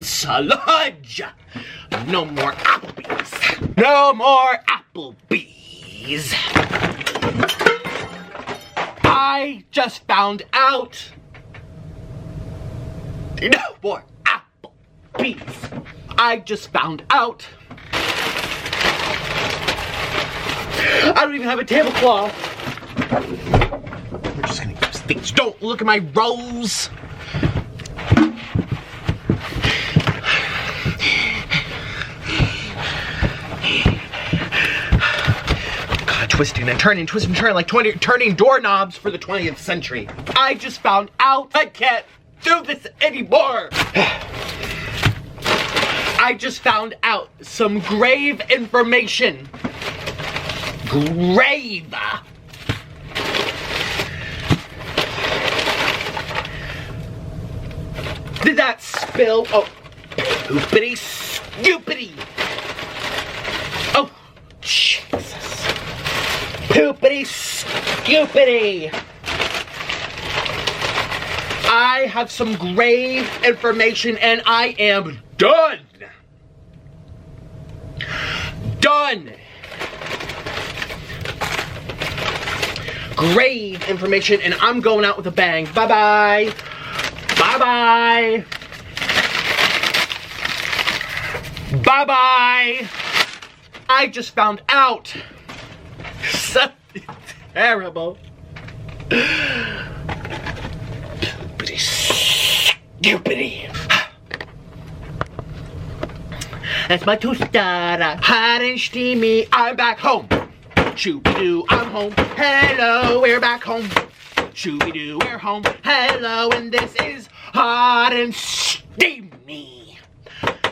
sludge. No more Applebee's. No more Applebee's. I just found out. No more Applebee's. I just found out. I don't even have a tablecloth. We're just gonna use things. Don't look at my rolls. God, twisting and turning like turning doorknobs for the 20th century. I just found out I can't do this anymore. I just found out some grave information. Grave. Did that spill? Oh, poopity scoopity. Oh, Jesus. Poopity scoopity. I have some grave information and I am done. Done. Grave information and I'm going out with a bang. Bye-bye. Bye-bye. Bye-bye. I just found out something terrible. Poopity scoopity. That's my tostada. Hot and steamy. I'm back home. Shoo-be-doo, I'm home. Hello, we're back home. Shoo-be-doo, we're home. Hello, and this is hot and steamy.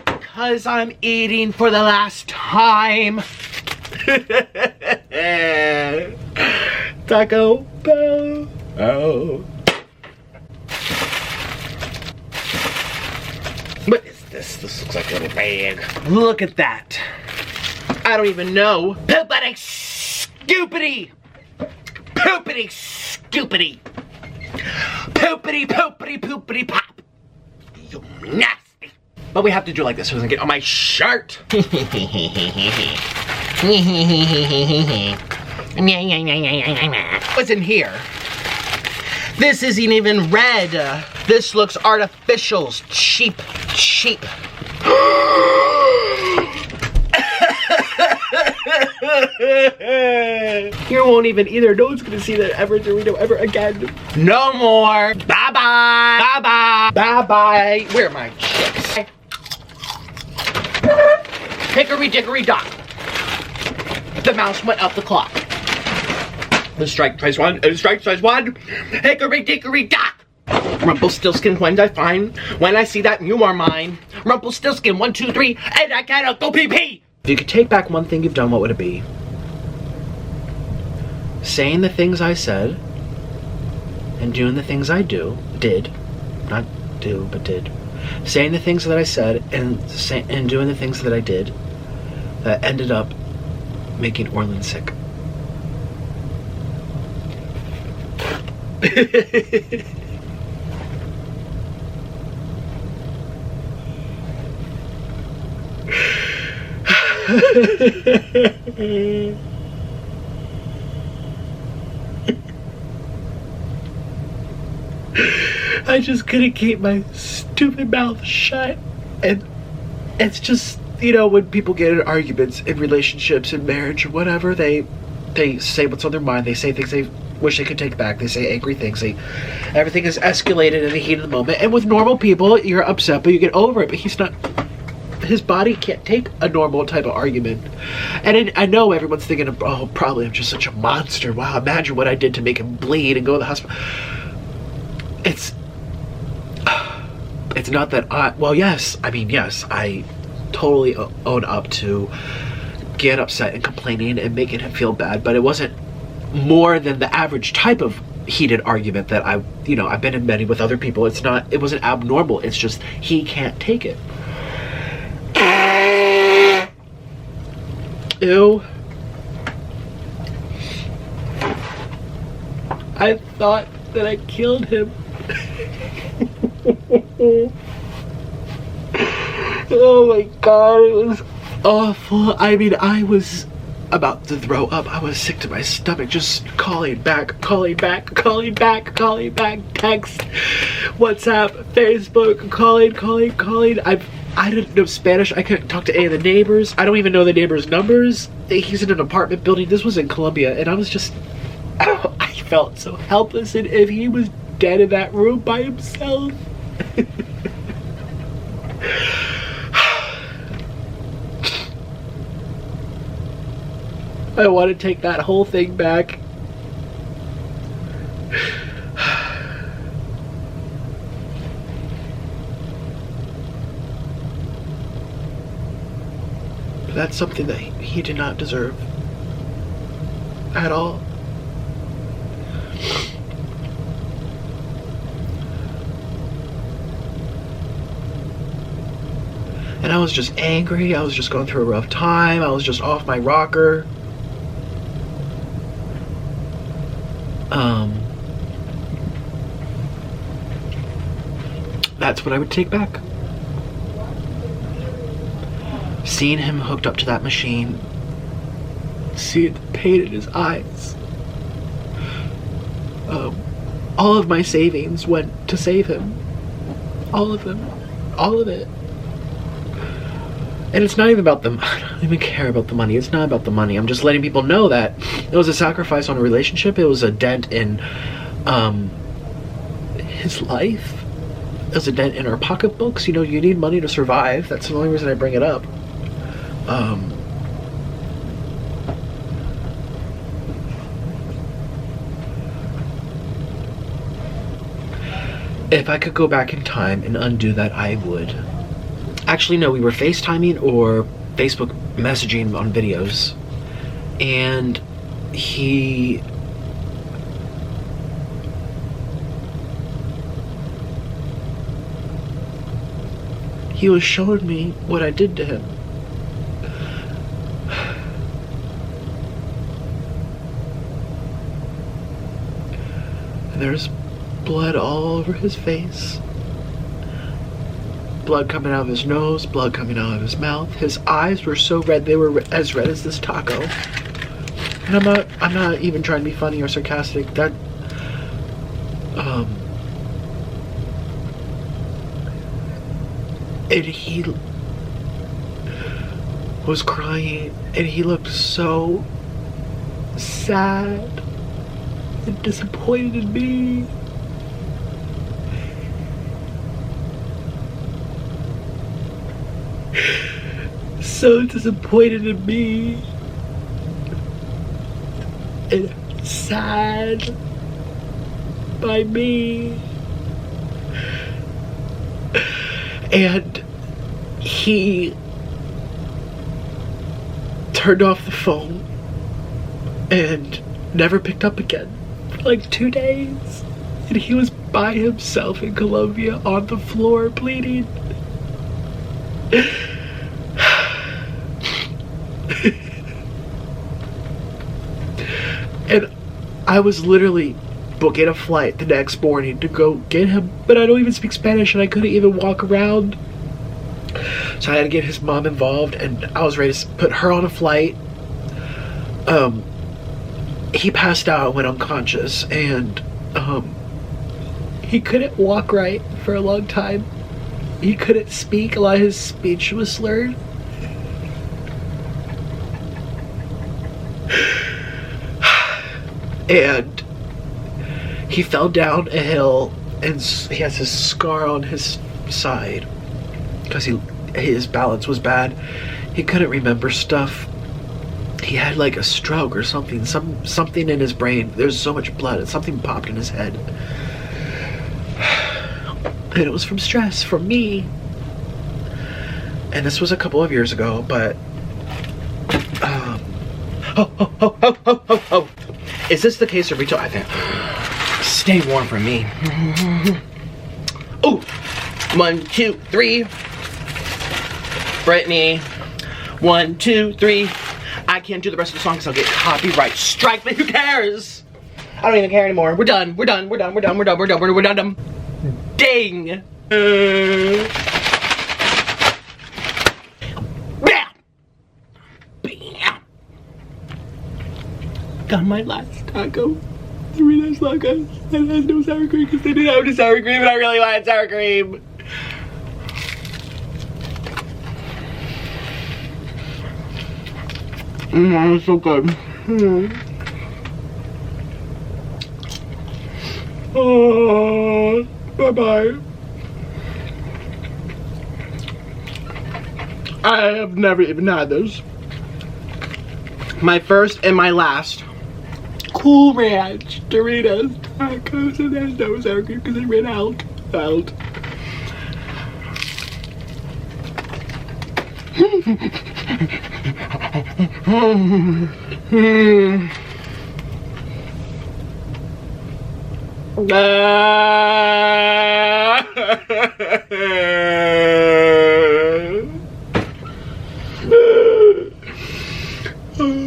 Because I'm eating for the last time. Taco Bell. Oh. What is this? This looks like a little bag. Look at that. I don't even know. Poopity scoopity. Poopity scoopity. Poopity poopity poopity pop. You nasty. But we have to do like this so it doesn't get on my shirt. What's in here? This isn't even red. This looks artificial. Cheap. Cheap. You won't even either. No one's gonna see that ever Dorito ever again. No more. Bye bye. Bye bye. Bye bye. Where are my chips? Hickory dickory dock. The mouse went up the clock. The strike price one. Strike size one. Hickory dickory dock. Rumpelstiltskin, when I find, when I see that you are mine. Rumpelstiltskin, 1, 2, 3, and I cannot go pee-pee. If you could take back one thing you've done, what would it be? Saying the things I said, and doing the things I did, not do, but did. Saying the things that I said, and doing the things that I did, that ended up making Orlin sick. I just couldn't keep my stupid mouth shut. And it's just, you know, when people get in arguments in relationships and marriage or whatever, they say what's on their mind. They say things they wish they could take back. They say angry things. Everything is escalated in the heat of the moment. And with normal people, you're upset, but you get over it. But he's not. His body can't take a normal type of argument. And I know everyone's thinking, oh, probably I'm just such a monster. Wow, imagine what I did to make him bleed and go to the hospital. It's not that yes, I totally own up to get upset and complaining and making him feel bad, but it wasn't more than the average type of heated argument that I've been in many with other people. It wasn't abnormal. It's just he can't take it. Ew. I thought that I killed him. Oh my god, it was awful. I mean, I was about to throw up. I was sick to my stomach, just calling back, text, WhatsApp, Facebook, calling. I didn't know Spanish. I couldn't talk to any of the neighbors. I don't even know the neighbors' numbers. He's in an apartment building. This was in Colombia, and I was just, I felt so helpless, and if he was dead in that room by himself. I want to take that whole thing back. But that's something that he did not deserve at all. And I was just angry. I was just going through a rough time. I was just off my rocker. That's what I would take back. Seeing him hooked up to that machine, seeing the pain in his eyes. All of my savings went to save him. All of them. All of it. And it's not even about them. I don't even care about the money. It's not about the money. I'm just letting people know that it was a sacrifice on a relationship. It was a dent in his life. It was a dent in our pocketbooks. You know, you need money to survive. That's the only reason I bring it up. If I could go back in time and undo that, I would. Actually, no, we were FaceTiming or Facebook messaging on videos. And he was showing me what I did to him. And there's blood all over his face. Blood coming out of his nose, blood coming out of his mouth. His eyes were so red, they were as red as this taco. And I'm not even trying to be funny or sarcastic. That and he was crying, and he looked so sad and disappointed in me. So disappointed in me and sad by me. And he turned off the phone and never picked up again for like 2 days. And he was by himself in Colombia on the floor bleeding. And I was literally booking a flight the next morning to go get him, but I don't even speak Spanish and I couldn't even walk around. So I had to get his mom involved, and I was ready to put her on a flight. He passed out and went unconscious, and he couldn't walk right for a long time. He couldn't speak. A lot of his speech was slurred. And he fell down a hill, and he has a scar on his side because his balance was bad. He couldn't remember stuff. He had like a stroke or something. Something in his brain. There's so much blood, and something popped in his head. And it was from stress, from me. And this was a couple of years ago, but is this the case of retail? I think. Stay warm for me. Oh, 1, 2, 3. Brittany. 1, 2, 3. I can't do the rest of the song because I'll get copyright strike, but who cares? I don't even care anymore. We're done. We're done. We're done. We're done. We're done. We're done. We're done. Ding. Got my last taco. Doritos Locos. And it has no sour cream because they didn't have any sour cream and I really wanted sour cream. It's so good. Oh, bye-bye. I have never even had this. My first and my last Cool Ranch Doritos tacos, and there's no sour cream because it ran out. Oh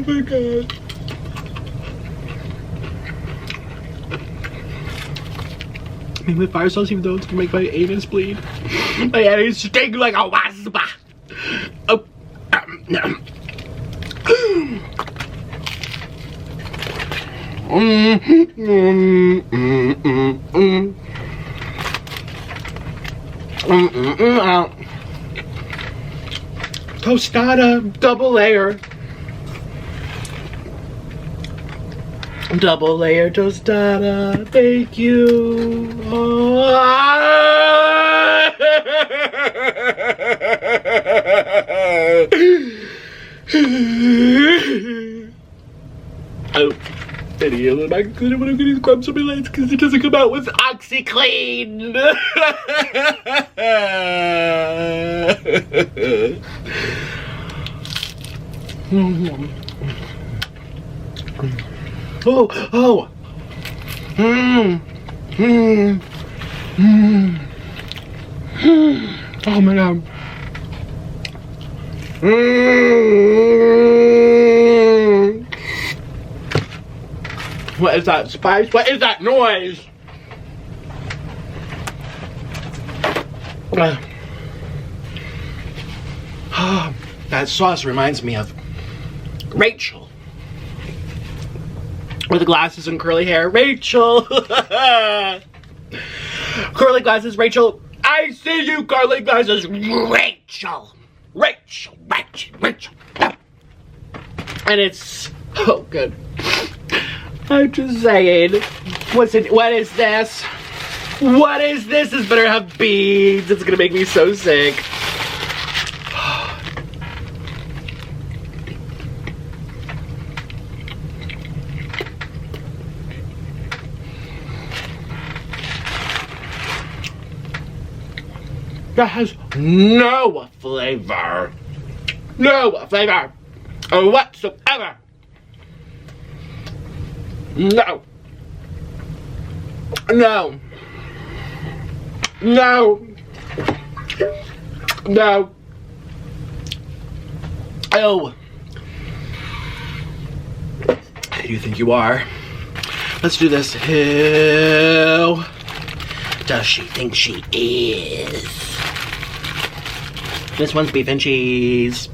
my god. Make my fire sauce even though it's gonna make my anus bleed. My anus sting like a wasp. Oh, no. Tostada, double layer. Double layer tostada, thank you. Oh, idiot, I'm not good when I'm getting crumbs on my legs because it doesn't come out with OxyClean. Oh. Oh my god. What is that spice? What is that noise? That sauce reminds me of Rachel. With the glasses and curly hair. Rachel! Curly glasses, Rachel. I see you, curly glasses. Rachel! Rachel. And it's so good. I'm just saying. What is this? What is this? This better have beads. It's gonna make me so sick. That has no flavor. No flavor whatsoever. No. No. No. No. Oh. Who do you think you are? Let's do this. Who does she think she is? This one's beef and cheese.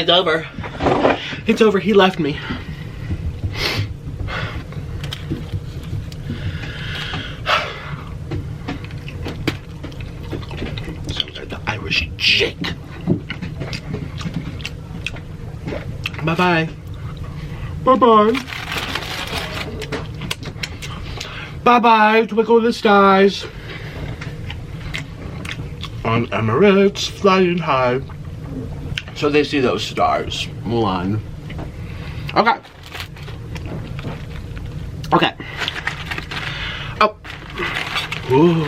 It's over. It's over. He left me. Sounds like the Irish Jake. Bye-bye. Bye-bye. Bye-bye, Twinkle in the Stars. On Emirates, flying high. So they see those stars. Mulan. Okay. Okay. Oh. Ooh.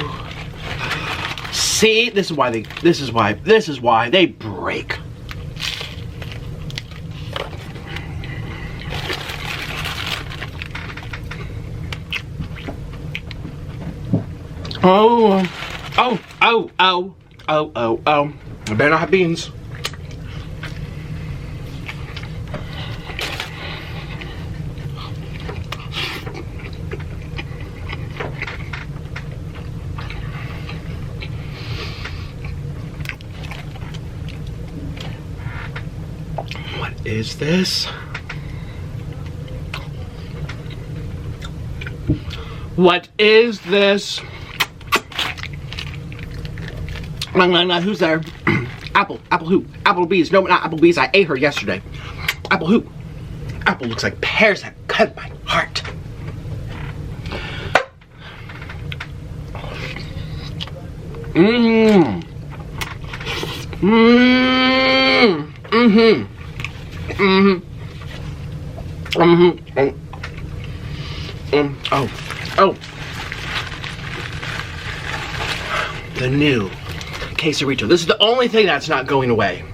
See, this is why they break. Oh. I better not have beans. What is this? What is this? Who's there? Apple who? Applebee's. No, not Applebee's. I ate her yesterday. Apple who? Apple looks like pears that cut my heart. Mmm. Mmm. Mm-hmm. Mm-hmm. Oh. The new quesarito. This is the only thing that's not going away.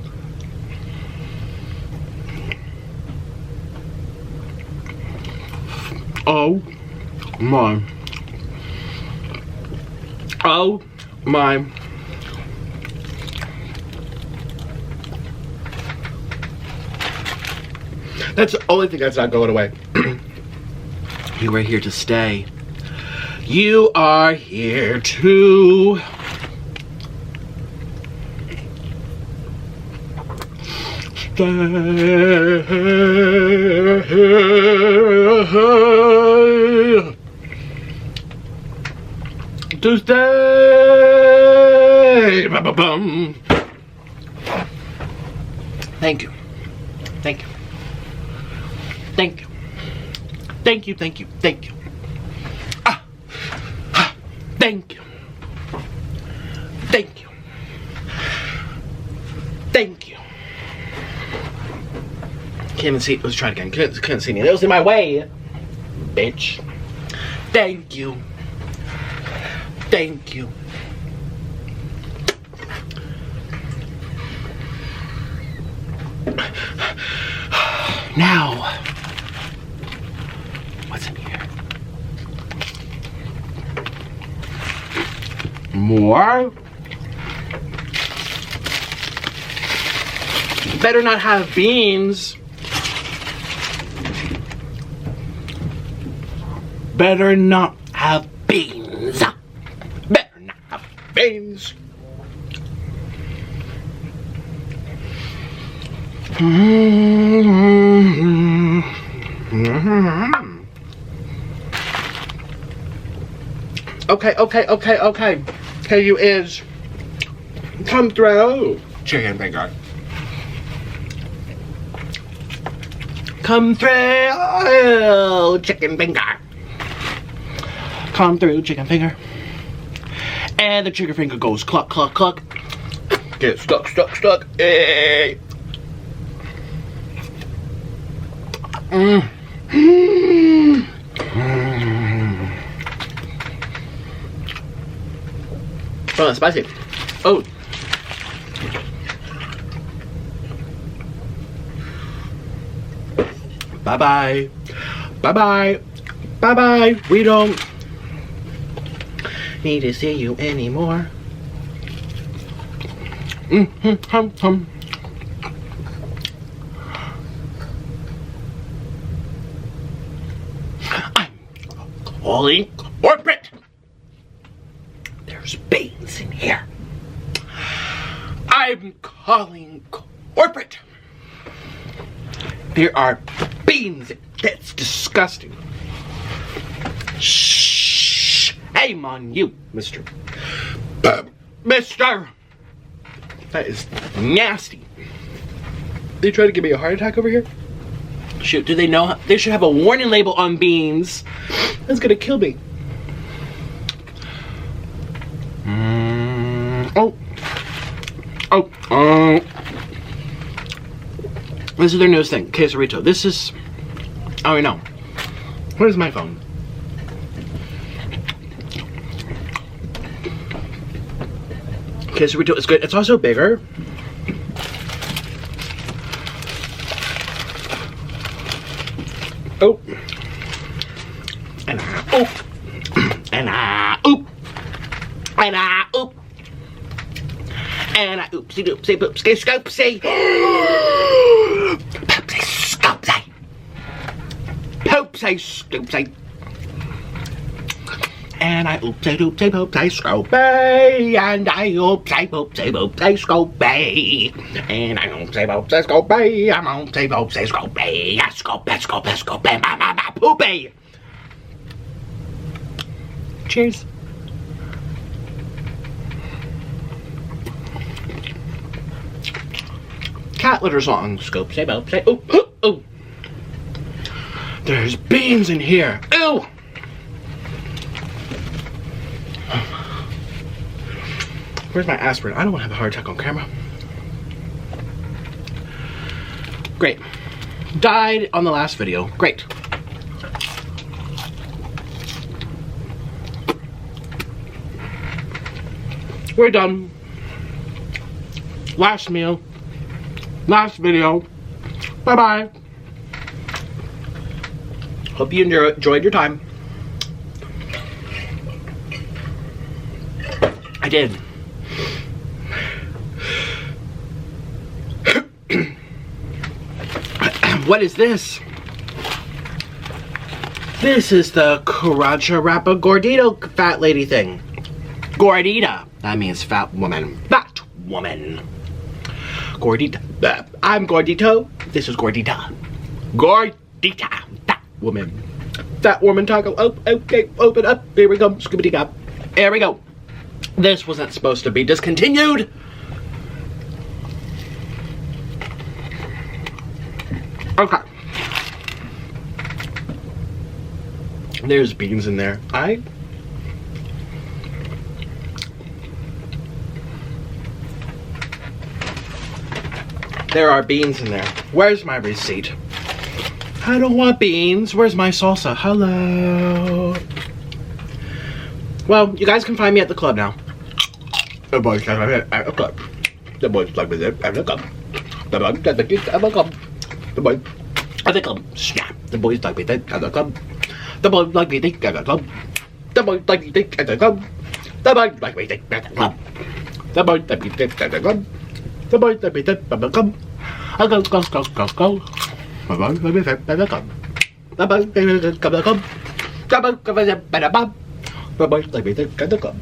Oh my. Oh my. That's the only thing that's not going away. You are here to stay. You are here to stay. Ba-ba-bum. Thank you. Thank you. Thank you. Thank you, thank you, thank you. Thank you. Thank you. Thank you. Can't even see. Let's try it again. Couldn't see me. It was in my way. Bitch. Thank you. Thank you. Now. What's in here? More? Better not have beans. Better not have beans. Better not have beans. Okay. KU is come through. Chicken finger. Come through, chicken finger. Come through, chicken finger. And the chicken finger goes cluck, cluck, cluck. Get stuck. Hey. Oh, that's spicy. Oh. Bye-bye. Bye-bye. Bye-bye. We don't need to see you anymore. I'm calling corporate. There's beans in here. I'm calling corporate. There are beans. That's disgusting. Shh. Shame on you, Mister. Mister. That is nasty. They try to give me a heart attack over here? Shoot, do they know? They should have a warning label on beans. That's gonna kill me. This is their newest thing, quesarito. This is, oh, I know. Where's my phone? Quesarito is good. It's also bigger. Oh. And oop. And oop. And oop. And oopsie doopsie poopsie scoopsie. Poopsie scoopsie. Poopsie scoopsie. And I oopsie doopsie poopsie scoopsie. And I oopsie poopsie poopsie scoopsie. And I oopsie poopsie scoopsie. I'm oopsie poopsie scoopsie. Scoopie scoopie scoopie ma poopie. Cheers. Cat litter song. Scoop, say, boop, say, ooh, ooh, ooh. There's beans in here. Ew. Where's my aspirin? I don't want to have a heart attack on camera. Great. Died on the last video. Great. We're done. Last meal. Last video. Bye-bye. Hope you enjoyed your time. I did. What is this? This is the Cuaracha Rapa Gordito fat lady thing. Gordita. That means fat woman. Fat woman. Gordita. I'm Gordito. This is Gordita. Gordita. Fat woman. Fat woman taco. Oh, okay. Open up. Here we go. Scoobity gop. There we go. This wasn't supposed to be discontinued. Okay. There's beans in there. There are beans in there. Where's my receipt? I don't want beans. Where's my salsa? Hello. Well, you guys can find me at the club now. The boys like me at the club. The boys like me at the club. The boys at the club. The boys at the club. Snap. The boys like me at the club. The boys like me at the club. The boys like me at the club. The boys like me at the club. The boys like me at the club. The boys like me at the club. I go. The boys like me at the club. The boys like me at the club. The boys like me at the club. The boys like me at the club.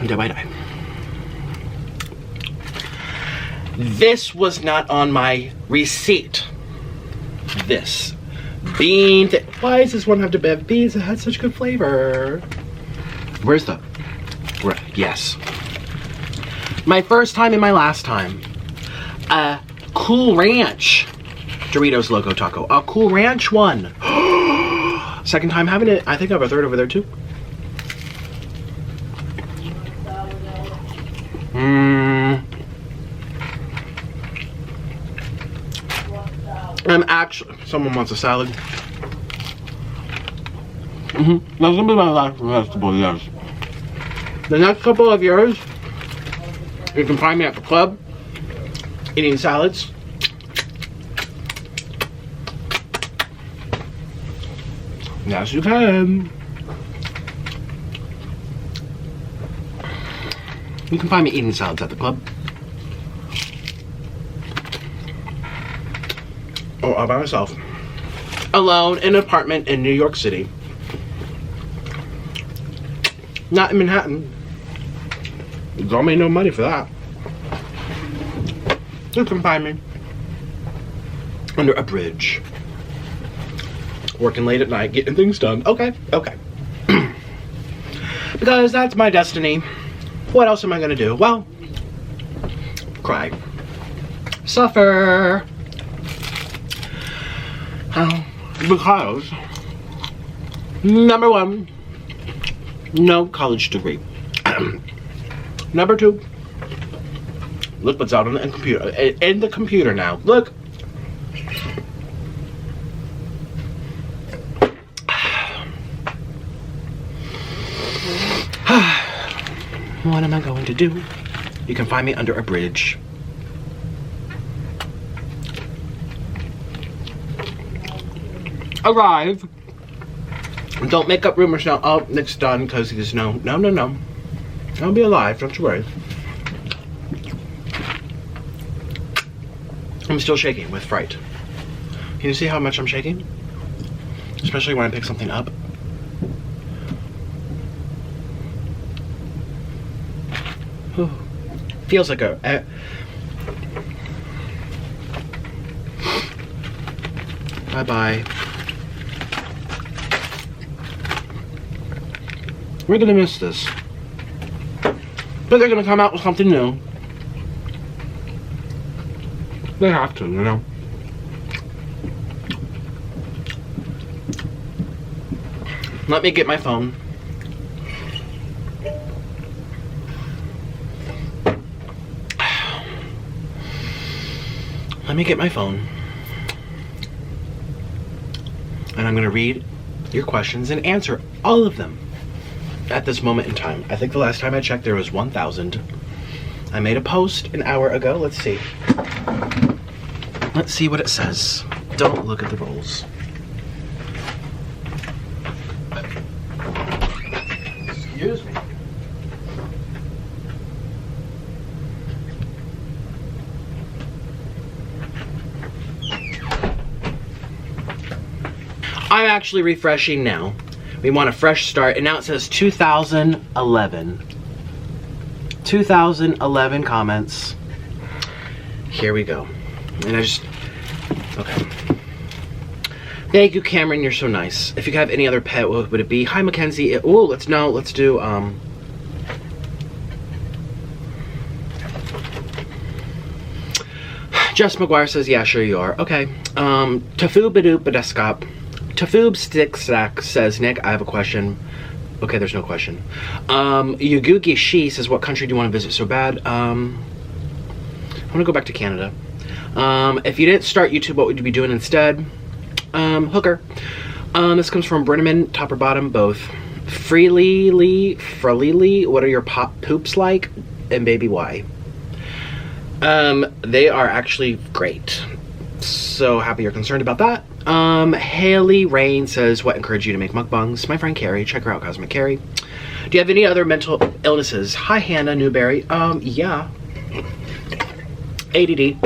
Bye. This was not on my receipt. This bean. Why does this one have to have beans? It had such good flavor. Where's the? Yes. My first time and my last time. Cool Ranch Doritos Loco Taco. A Cool Ranch one. Second time having it. I think I have a third over there too. I'm actually, someone wants a salad. That's gonna be my last vegetable, yes. The next couple of years, you can find me at the club, eating salads. Yes, you can. You can find me eating salads at the club. Or all by myself. Alone in an apartment in New York City. Not in Manhattan. Don't make no money for that. You can find me under a bridge. Working late at night, getting things done. Okay. Because that's my destiny. what else am I gonna do? Well, cry. Suffer. Because, number one, no college degree. Number two, look what's out on the computer. In the computer now. Look. What am I going to do? You can find me under a bridge. Arrive. Don't make up rumors now. Oh, Nick's done because he's no. I'll be alive, don't you worry. I'm still shaking with fright. Can you see how much I'm shaking? Especially when I pick something up. Feels like a bye-bye. We're gonna miss this. But they're gonna come out with something new. They have to, you know. Let me get my phone. Let me get my phone. And I'm gonna read your questions and answer all of them at this moment in time. I think the last time I checked there was 1,000. I made a post an hour ago. Let's see. Let's see what it says. Don't look at the rolls. Excuse me. I'm actually refreshing now. We want a fresh start, and now it says 2011. 2011 comments. Here we go. And okay. Thank you, Cameron, you're so nice. If you could have any other pet, what would it be? Hi, Mackenzie. Oh, let's do, Jess McGuire says, yeah, sure you are. Okay. Tafu Badoo Badeskop. Tafoob Stick Stack says, Nick, I have a question. Okay, there's no question. Yugugi Shi says, what country do you want to visit so bad? I want to go back to Canada. If you didn't start YouTube, what would you be doing instead? Hooker. This comes from Brenneman, top or bottom, both. Freely, what are your poops like? And baby, why? They are actually great. So happy you're concerned about that. Haley Rain says, what encouraged you to make mukbangs? My friend Carrie, check her out, Cosmic Carrie. Do you have any other mental illnesses? Hi, Hannah Newberry. Yeah. ADD.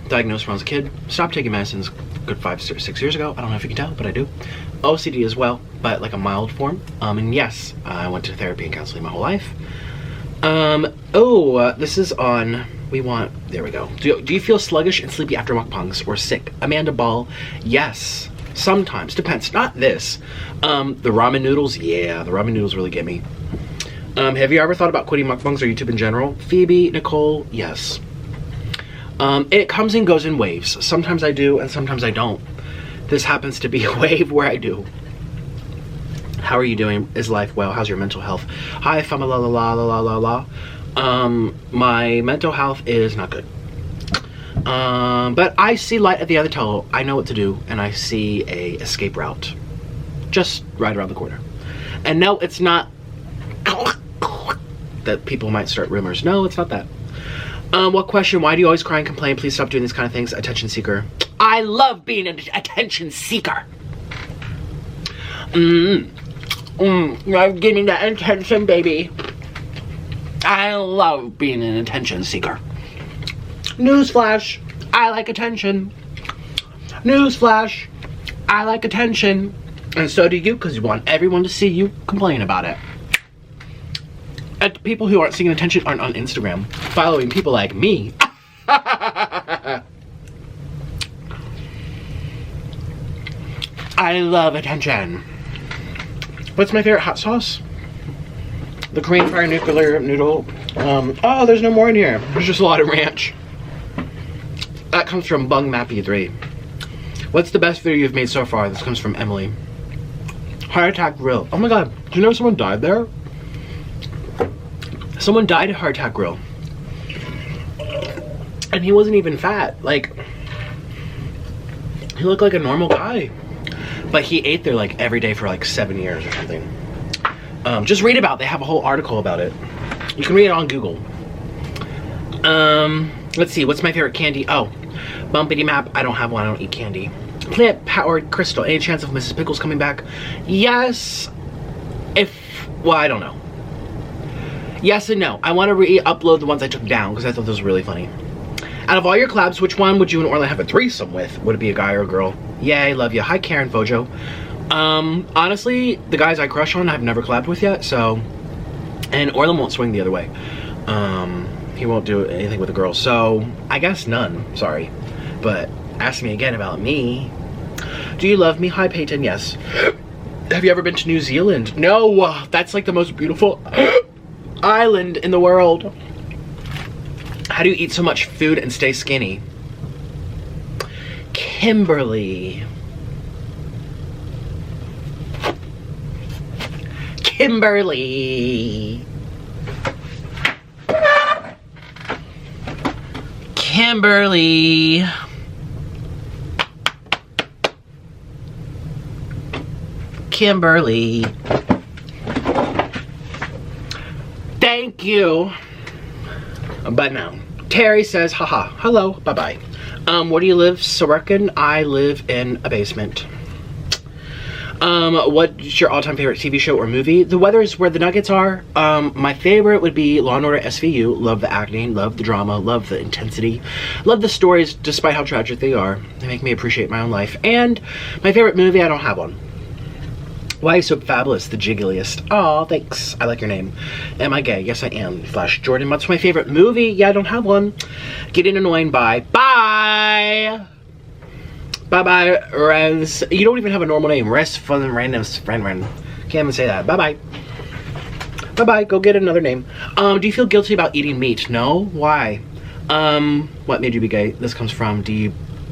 Diagnosed when I was a kid. Stopped taking medicines good 5 or 6 years ago. I don't know if you can tell, but I do. OCD as well, but like a mild form. And yes, I went to therapy and counseling my whole life. This is on... there we go. Do you feel sluggish and sleepy after mukbangs or sick? Amanda Ball, yes. Sometimes, depends. Not this. The ramen noodles, yeah, the ramen noodles really get me. Have you ever thought about quitting mukbangs or YouTube in general? Phoebe, Nicole, yes. It comes and goes in waves. Sometimes I do and sometimes I don't. This happens to be a wave where I do. How are you doing? Is life well? How's your mental health? Hi, fama la la la la la la. My mental health is not good. But I see light at the end of the tunnel. I know what to do, and I see a escape route just right around the corner. And no, it's not that people might start rumors. No, it's not that. What question? Why do you always cry and complain? Please stop doing these kind of things. Attention seeker. I love being an attention seeker. I'm getting that attention, baby. I love being an attention seeker. Newsflash, I like attention. Newsflash, I like attention. And so do you, because you want everyone to see you complain about it. And people who aren't seeking attention aren't on Instagram following people like me. I love attention. What's my favorite hot sauce? The Korean fried nuclear noodle. Oh, there's no more in here. There's just a lot of ranch. That comes from Bung Mappy 3. What's the best video you've made so far? This comes from Emily. Heart Attack Grill. Oh my god, do you know someone died there? Someone died at Heart Attack Grill. And he wasn't even fat. Like, he looked like a normal guy. But he ate there like every day for like 7 years or something. Just read about it. They have a whole article about it. You can read it on Google. Let's see, what's my favorite candy? Oh, Bumpity Map. I don't have one, I don't eat candy. Plant Powered Crystal. Any chance of Mrs. Pickles coming back? Yes. Well, I don't know. Yes and no. I want to re-upload the ones I took down because I thought those were really funny. Out of all your collabs, which one would you and Orla have a threesome with? Would it be a guy or a girl? Yay, love you. Hi, Karen Fojo. Honestly, the guys I crush on, I've never collabed with yet, so... And Orla won't swing the other way. He won't do anything with a girl, so I guess none. Sorry. But ask me again about me. Do you love me? Hi, Peyton. Yes. Have you ever been to New Zealand? No. That's like the most beautiful island in the world. How do you eat so much food and stay skinny? Kimberly. Kimberly. Kimberly. Kimberly. Thank you. But no. Terry says, haha, hello, bye-bye. Where do you live, Sorokin? I live in a basement. What's your all-time favorite TV show or movie? The Weather's Where the Nuggets Are. My favorite would be Law & Order SVU. Love the acting, love the drama, love the intensity, love the stories despite how tragic they are. They make me appreciate my own life. And my favorite movie, I don't have one. Why are you so fabulous? The jiggliest. Aw, thanks. I like your name. Am I gay? Yes, I am. Flash Jordan. What's my favorite movie? Yeah, I don't have one. Getting annoying. Bye. Bye! Bye-bye, Rez. You don't even have a normal name. Rez Fun Random Friend. Can't even say that. Bye-bye. Bye-bye. Go get another name. Do you feel guilty about eating meat? No? Why? What made you be gay? This comes from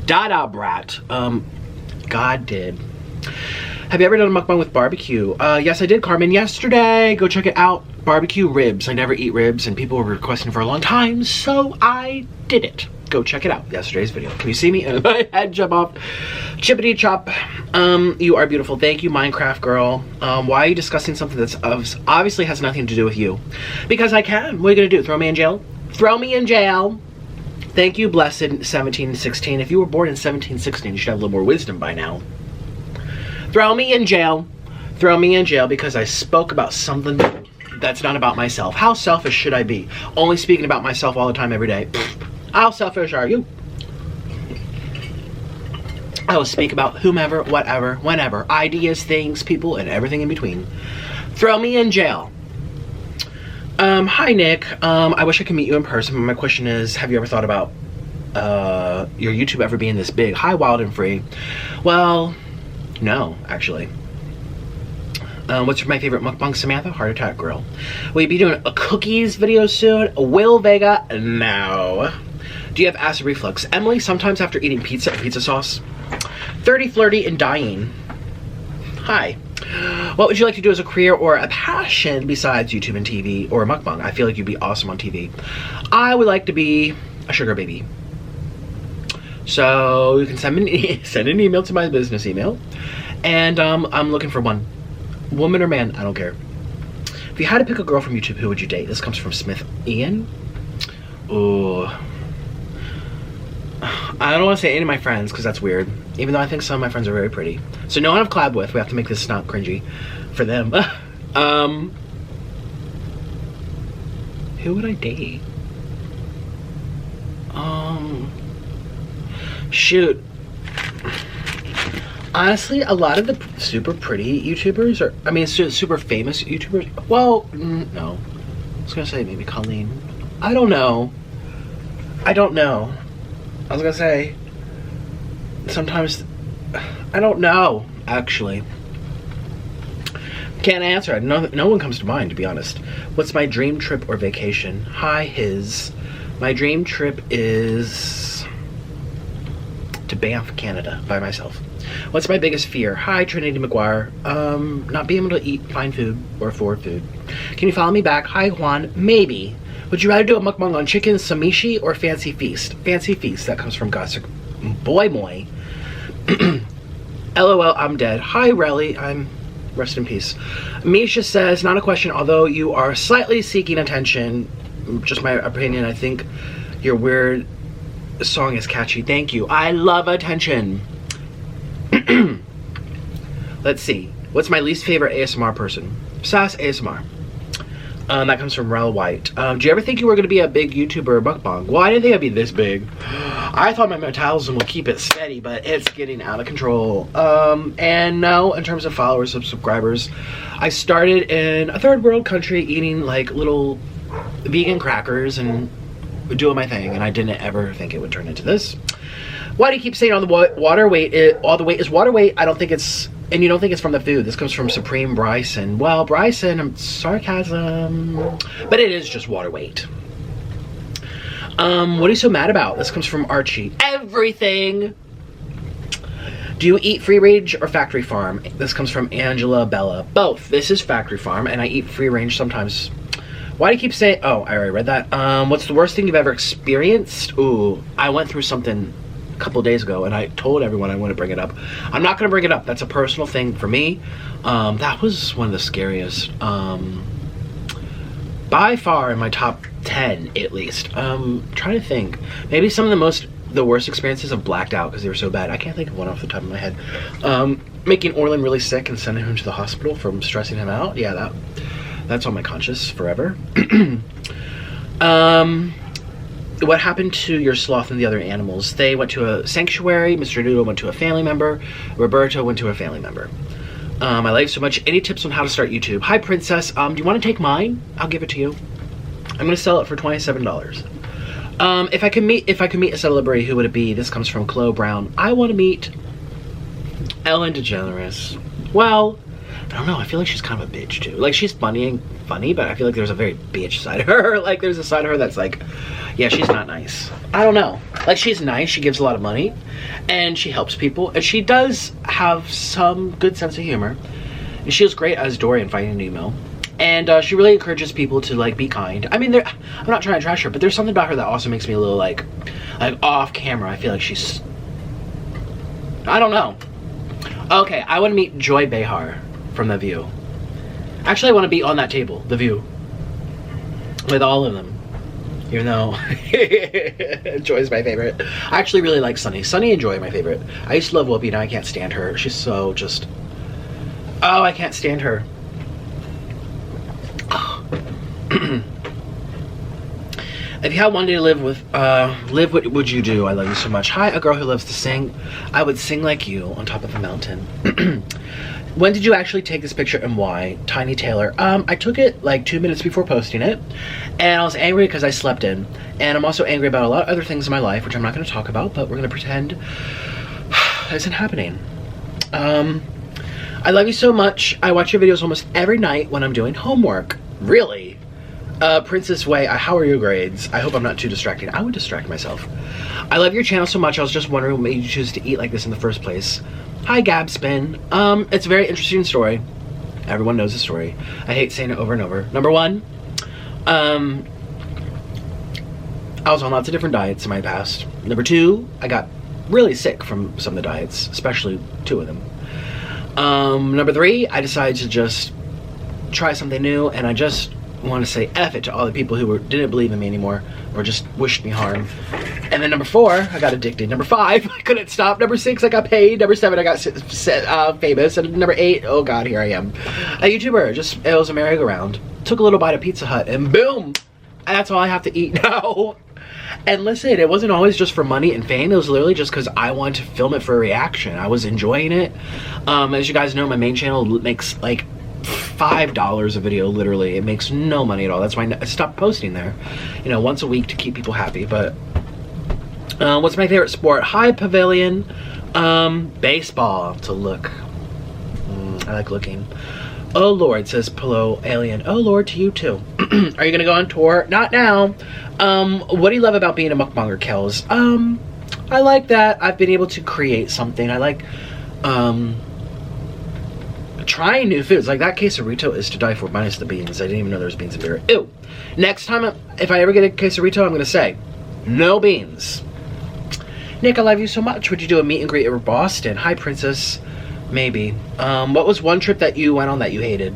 Dada Brat. God did. Have you ever done a mukbang with barbecue? Yes, I did, Carmen, yesterday. Go check it out. Barbecue ribs. I never eat ribs, and people were requesting for a long time, so I did it. Go check it out. Yesterday's video. Can you see me? And my head jump off. Chippity chop. You are beautiful. Thank you, Minecraft girl. Why are you discussing something that's obviously has nothing to do with you? Because I can. What are you gonna do? Throw me in jail? Throw me in jail. Thank you, blessed 1716. If you were born in 1716, you should have a little more wisdom by now. Throw me in jail. Throw me in jail because I spoke about something that's not about myself. How selfish should I be? Only speaking about myself all the time, every day. How selfish are you? I will speak about whomever, whatever, whenever. Ideas, things, people, and everything in between. Throw me in jail. Hi, Nick. I wish I could meet you in person, but my question is, have you ever thought about your YouTube ever being this big? Hi, Wild and Free. Well... No, actually. What's my favorite mukbang, Samantha? Heart Attack Grill. Will you be doing a cookies video soon? Will Vega? No. Do you have acid reflux? Emily, sometimes after eating pizza and pizza sauce. 30, flirty, and dying. Hi. What would you like to do as a career or a passion besides YouTube and TV or mukbang? I feel like you'd be awesome on TV. I would like to be a sugar baby. So you can send an email to my business email, and I'm looking for one, woman or man, I don't care. If you had to pick a girl from YouTube, who would you date? This comes from Smith Ian. Ooh, I don't want to say any of my friends because that's weird. Even though I think some of my friends are very pretty. So no one I've collabed with. We have to make this not cringy for them. Who would I date? Shoot. Honestly, a lot of the super pretty YouTubers are, I mean, super famous YouTubers. Well, no. I was gonna say maybe Colleen. I don't know. I was gonna say, sometimes, I don't know, actually. Can't answer. No one comes to mind, to be honest. What's my dream trip or vacation? Hi, his. My dream trip is to Banff, Canada, by myself. What's my biggest fear? Hi, Trinity McGuire. Not being able to eat fine food or afford food. Can you follow me back? Hi, Juan. Maybe. Would you rather do a mukbang on chicken samishi or fancy feast? Fancy feast. That comes from Gossip Boy Moy. LOL, I'm dead. Hi, Relly. I'm... Rest in peace. Misha says, not a question, although you are slightly seeking attention. Just my opinion, I think your weird song is catchy. Thank you. I love attention. Let's see. What's my least favorite ASMR person? Sass ASMR. That comes from Rel White. Do you ever think you were going to be a big YouTuber or mukbang? Well, I didn't think I'd be this big. I thought my metabolism would keep it steady, but it's getting out of control. And no, in terms of followers and subscribers, I started in a third world country eating like little vegan crackers and doing my thing, and I didn't ever think it would turn into this. Why do you keep saying all the water weight? All the weight is water weight. I don't think it's... And you don't think it's from the food. This comes from Supreme Bryson. Well, Bryson, sarcasm. But it is just water weight. What are you so mad about? This comes from Archie. Everything! Do you eat free range or factory farm? This comes from Angela Bella. Both. This is factory farm, and I eat free range sometimes. Why do you keep saying... Oh, I already read that. What's the worst thing you've ever experienced? Ooh, I went through something couple days ago and I told everyone I want to bring it up. I'm not going to bring it up. That's a personal thing for me. That was one of the scariest. By far in my top 10 at least. Trying to think. Maybe some of the worst experiences have blacked out because they were so bad. I can't think of one off the top of my head. Making Orlin really sick and sending him to the hospital from stressing him out. Yeah, that's on my conscience forever. What happened to your sloth and the other animals? They went to a sanctuary. Mr. Noodle went to a family member. Roberto went to a family member. I like so much. Any tips on how to start YouTube? Hi, Princess. Do you want to take mine? I'll give it to you. I'm going to sell it for $27. If I could meet a celebrity, who would it be? This comes from Chloe Brown. I want to meet Ellen DeGeneres. Well, I don't know. I feel like she's kind of a bitch too. Like, she's funny, but I feel like there's a very bitch side of her. Like, there's a side of her that's like, yeah, she's not nice. I don't know. Like, she's nice. She gives a lot of money, and she helps people, and she does have some good sense of humor. And she was great as Dory in Finding Nemo. And she really encourages people to like be kind. I mean, I'm not trying to trash her, but there's something about her that also makes me a little like off camera. I feel like she's, I don't know. Okay, I want to meet Joy Behar from The View. Actually, I want to be on that table, The View, with all of them. Even though Joy's my favorite. I actually really like Sunny. Sunny and Joy are my favorite. I used to love Whoopi, now I can't stand her. She's so just... Oh, I can't stand her. If you had one day to live, what would you do? I love you so much. Hi, a girl who loves to sing. I would sing like you on top of a mountain. When did you actually take this picture and why? Tiny Taylor. I took it like 2 minutes before posting it, and I was angry because I slept in. And I'm also angry about a lot of other things in my life, which I'm not going to talk about, but we're going to pretend isn't happening. I love you so much. I watch your videos almost every night when I'm doing homework. Really? Princess Way, how are your grades? I hope I'm not too distracting. I would distract myself. I love your channel so much. I was just wondering what made you choose to eat like this in the first place. Hi, Gabspin. It's a very interesting story. Everyone knows the story. I hate saying it over and over. Number one, I was on lots of different diets in my past. Number two, I got really sick from some of the diets, especially 2 of them. Number three, I decided to just try something new, and I just want to say F it to all the people who didn't believe in me anymore or just wished me harm. And then number 4, I got addicted. Number 5, I couldn't stop. Number 6, I got paid. Number 7, I got famous. And number 8, oh god, here I am. A YouTuber. Just, it was a merry-go-round. Took a little bite of Pizza Hut and boom! That's all I have to eat now. And listen, it wasn't always just for money and fame. It was literally just because I wanted to film it for a reaction. I was enjoying it. As you guys know, my main channel makes like $5 a video, literally. It makes no money at all. That's why I stopped posting there, you know, once a week to keep people happy. But what's my favorite sport? Hi, Pavilion. Baseball to look. I like looking. Oh Lord, says Pillow Alien. Oh Lord to you too. Are you gonna go on tour? Not now. What do you love about being a mukbanger, Kels? I like that I've been able to create something. I like trying new foods. Like that quesarito is to die for, minus the beans. I didn't even know there was beans in beer. Ew. Next time, if I ever get a quesarito, I'm gonna say, no beans. Nick, I love you so much. Would you do a meet and greet over Boston? Hi, Princess. Maybe. What was one trip that you went on that you hated?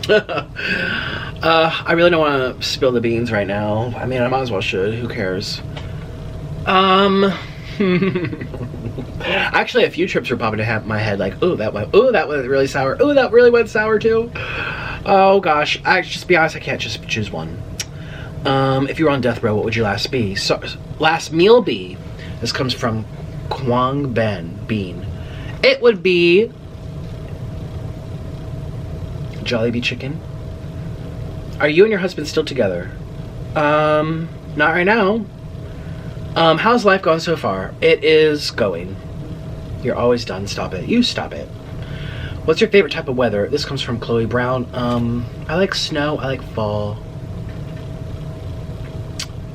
I really don't want to spill the beans right now. I mean, I might as well should. Who cares? Actually, a few trips were popping into my head. Like, ooh, that went really sour. Ooh, that really went sour too. Oh gosh, just be honest. I can't just choose one. If you were on death row, what would your last be? So, last meal be? This comes from Kwang Bean. It would be Jollibee chicken. Are you and your husband still together? Not right now. How's life going so far? It is going. You're always done. Stop it. You stop it. What's your favorite type of weather? This comes from Chloe Brown. I like snow. I like fall.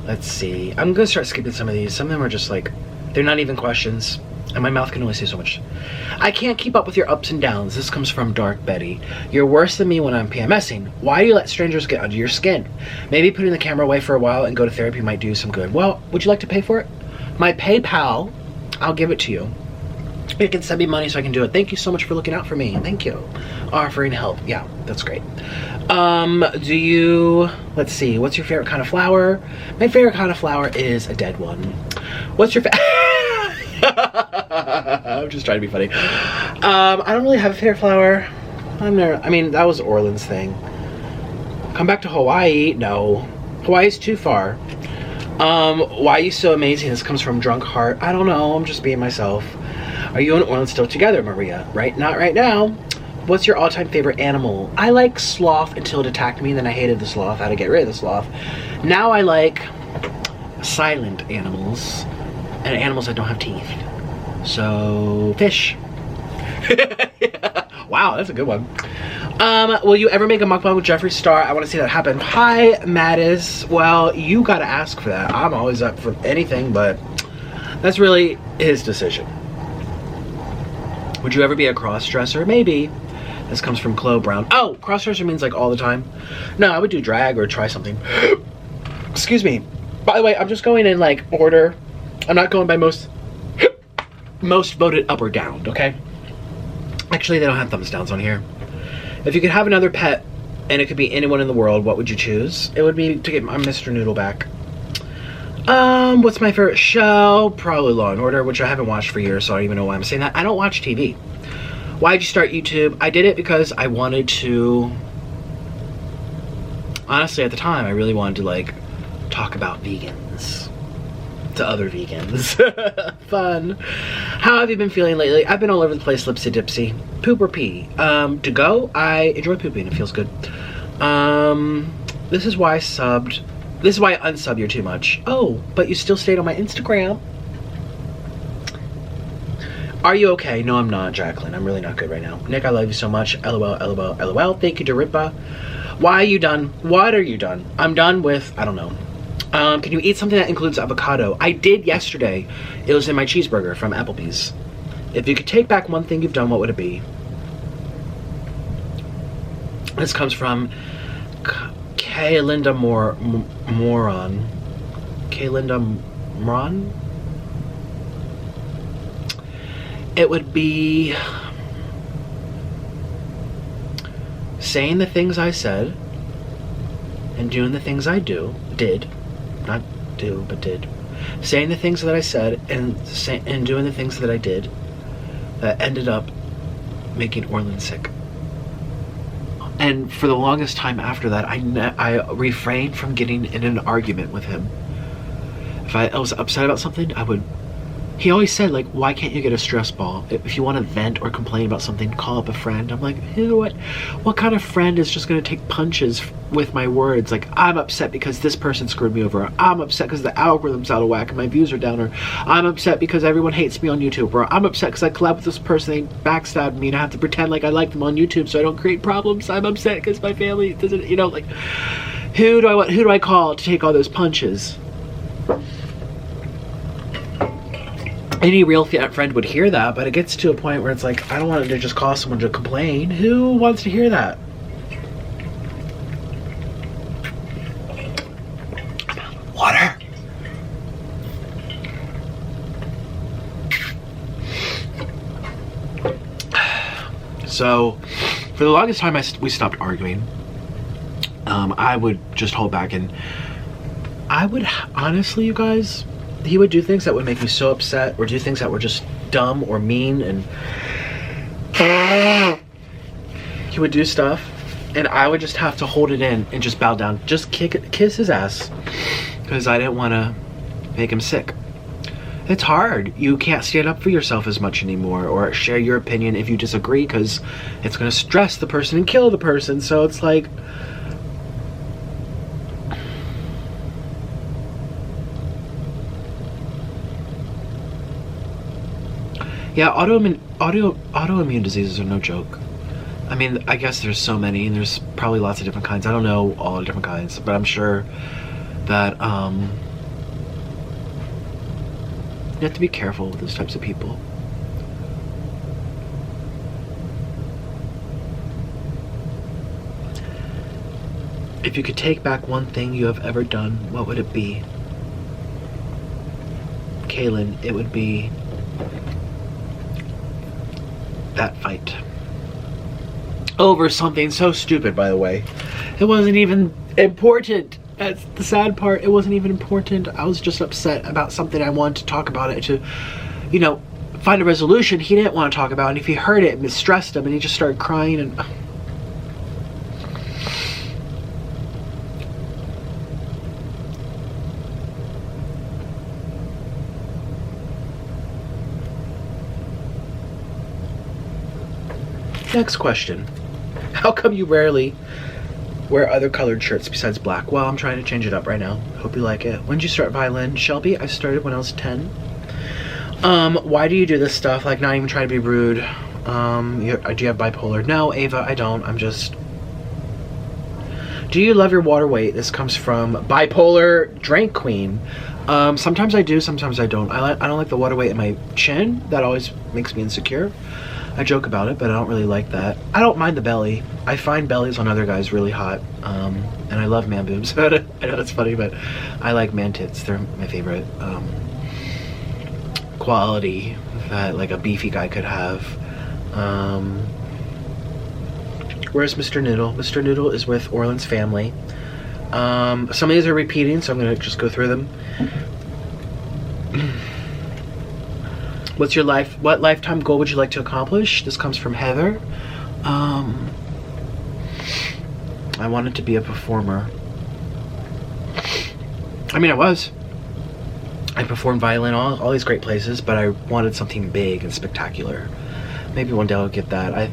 Let's see. I'm gonna start skipping some of these. Some of them are just like, they're not even questions. And my mouth can only say so much. I can't keep up with your ups and downs. This comes from Dark Betty. You're worse than me when I'm PMSing. Why do you let strangers get under your skin? Maybe putting the camera away for a while and go to therapy might do some good. Well, would you like to pay for it? My PayPal, I'll give it to you. You can send me money so I can do it. Thank you so much for looking out for me. Thank you. Offering help. Yeah, that's great. Let's see, what's your favorite kind of flower? My favorite kind of flower is a dead one. What's your I'm just trying to be funny. I don't really have a favorite flower. That was Orland's thing. Come back to Hawaii? No. Hawaii's too far. Why are you so amazing? This comes from Drunk Heart. I don't know, I'm just being myself. Are you and Orland still together, Maria? Right? Not right now. What's your all-time favorite animal? I like sloth until it attacked me, then I hated the sloth. I had to get rid of the sloth. Now I like silent animals and animals that don't have teeth. So, fish. Wow, that's a good one. Will you ever make a mukbang with Jeffree Star? I want to see that happen. Hi, Mattis. Well, you gotta ask for that. I'm always up for anything, but that's really his decision. Would you ever be a cross-dresser? Maybe. This comes from Chloe Brown. Oh, cross-dresser means like all the time? No, I would do drag or try something. Excuse me. By the way, I'm just going in like order. I'm not going by most voted up or down, okay? Actually, they don't have thumbs downs on here. If you could have another pet and it could be anyone in the world, what would you choose? It would be to get my Mr. Noodle back. What's my favorite show? Probably Law & Order, which I haven't watched for years, so I don't even know why I'm saying that. I don't watch TV. Why'd you start YouTube? I did it because I wanted to... Honestly, at the time, I really wanted to, like, talk about vegans. To other vegans. Fun. How have you been feeling lately? I've been all over the place, lipsy dipsy. Poop or pee? To go, I enjoy pooping. It feels good. This is why I subbed. This is why I unsub you too much. Oh, but you still stayed on my Instagram. Are you okay? No, I'm not, Jacqueline. I'm really not good right now. Nick, I love you so much. LOL, LOL, LOL. Thank you, Daripa. Why are you done? What are you done? I'm done with, I don't know. Can you eat something that includes avocado? I did yesterday. It was in my cheeseburger from Applebee's. If you could take back one thing you've done, what would it be? This comes from Kaylinda Moron. Kaylinda Moron? It would be saying the things I said and doing the things I did. Not do, but did. Saying the things that I said and doing the things that I did that ended up making Orland sick. And for the longest time after that, I refrained from getting in an argument with him. If I was upset about something, I would he always said, like, why can't you get a stress ball? If you want to vent or complain about something, call up a friend. I'm like, you know what kind of friend is just going to take punches with my words? Like, I'm upset because this person screwed me over. I'm upset because the algorithm's out of whack and my views are down. Or I'm upset because everyone hates me on YouTube. Or I'm upset because I collab with this person, they backstabbed me and I have to pretend like I like them on YouTube so I don't create problems. I'm upset because my family doesn't, you know, like, who do I call to take all those punches? Any real friend would hear that, but it gets to a point where it's like, I don't want to just call someone to complain. Who wants to hear that? Water. So, for the longest time, we stopped arguing. I would just hold back, and I would, honestly, you guys, he would do things that would make me so upset, or do things that were just dumb or mean, and he would do stuff, and I would just have to hold it in and just bow down, just kiss his ass, because I didn't want to make him sick. It's hard. You can't stand up for yourself as much anymore, or share your opinion if you disagree, because it's going to stress the person and kill the person. So it's like, yeah, autoimmune diseases are no joke. I mean, I guess there's so many, and there's probably lots of different kinds. I don't know all the different kinds, but I'm sure that you have to be careful with those types of people. If you could take back one thing you have ever done, what would it be? Kaylin, it would be that fight. Over something so stupid, by the way. It wasn't even important. That's the sad part. It wasn't even important. I was just upset about something. I wanted to talk about it to, you know, find a resolution he didn't want to talk about. And if he heard it, it stressed him and he just started crying. And next question. How come you rarely wear other colored shirts besides black? Well, I'm trying to change it up right now. Hope you like it. When did you start violin? Shelby, I started when I was 10. Why do you do this stuff? Like, not even trying to be rude. Do you have bipolar? No, Ava, I don't. I'm just... Do you love your water weight? This comes from Bipolar Drink Queen. Sometimes I do, sometimes I don't. I don't like the water weight in my chin. That always makes me insecure. I joke about it, but I don't really like that. I don't mind the belly. I find bellies on other guys really hot. And I love man boobs. I know it's funny, but I like man tits. They're my favorite quality that like a beefy guy could have. Where's Mr. Noodle? Mr. Noodle is with Orland's family. Some of these are repeating, so I'm gonna just go through them. What lifetime goal would you like to accomplish? This comes from Heather. I wanted to be a performer. I mean, I performed violin all these great places, but I wanted something big and spectacular. Maybe one day I'll get that. I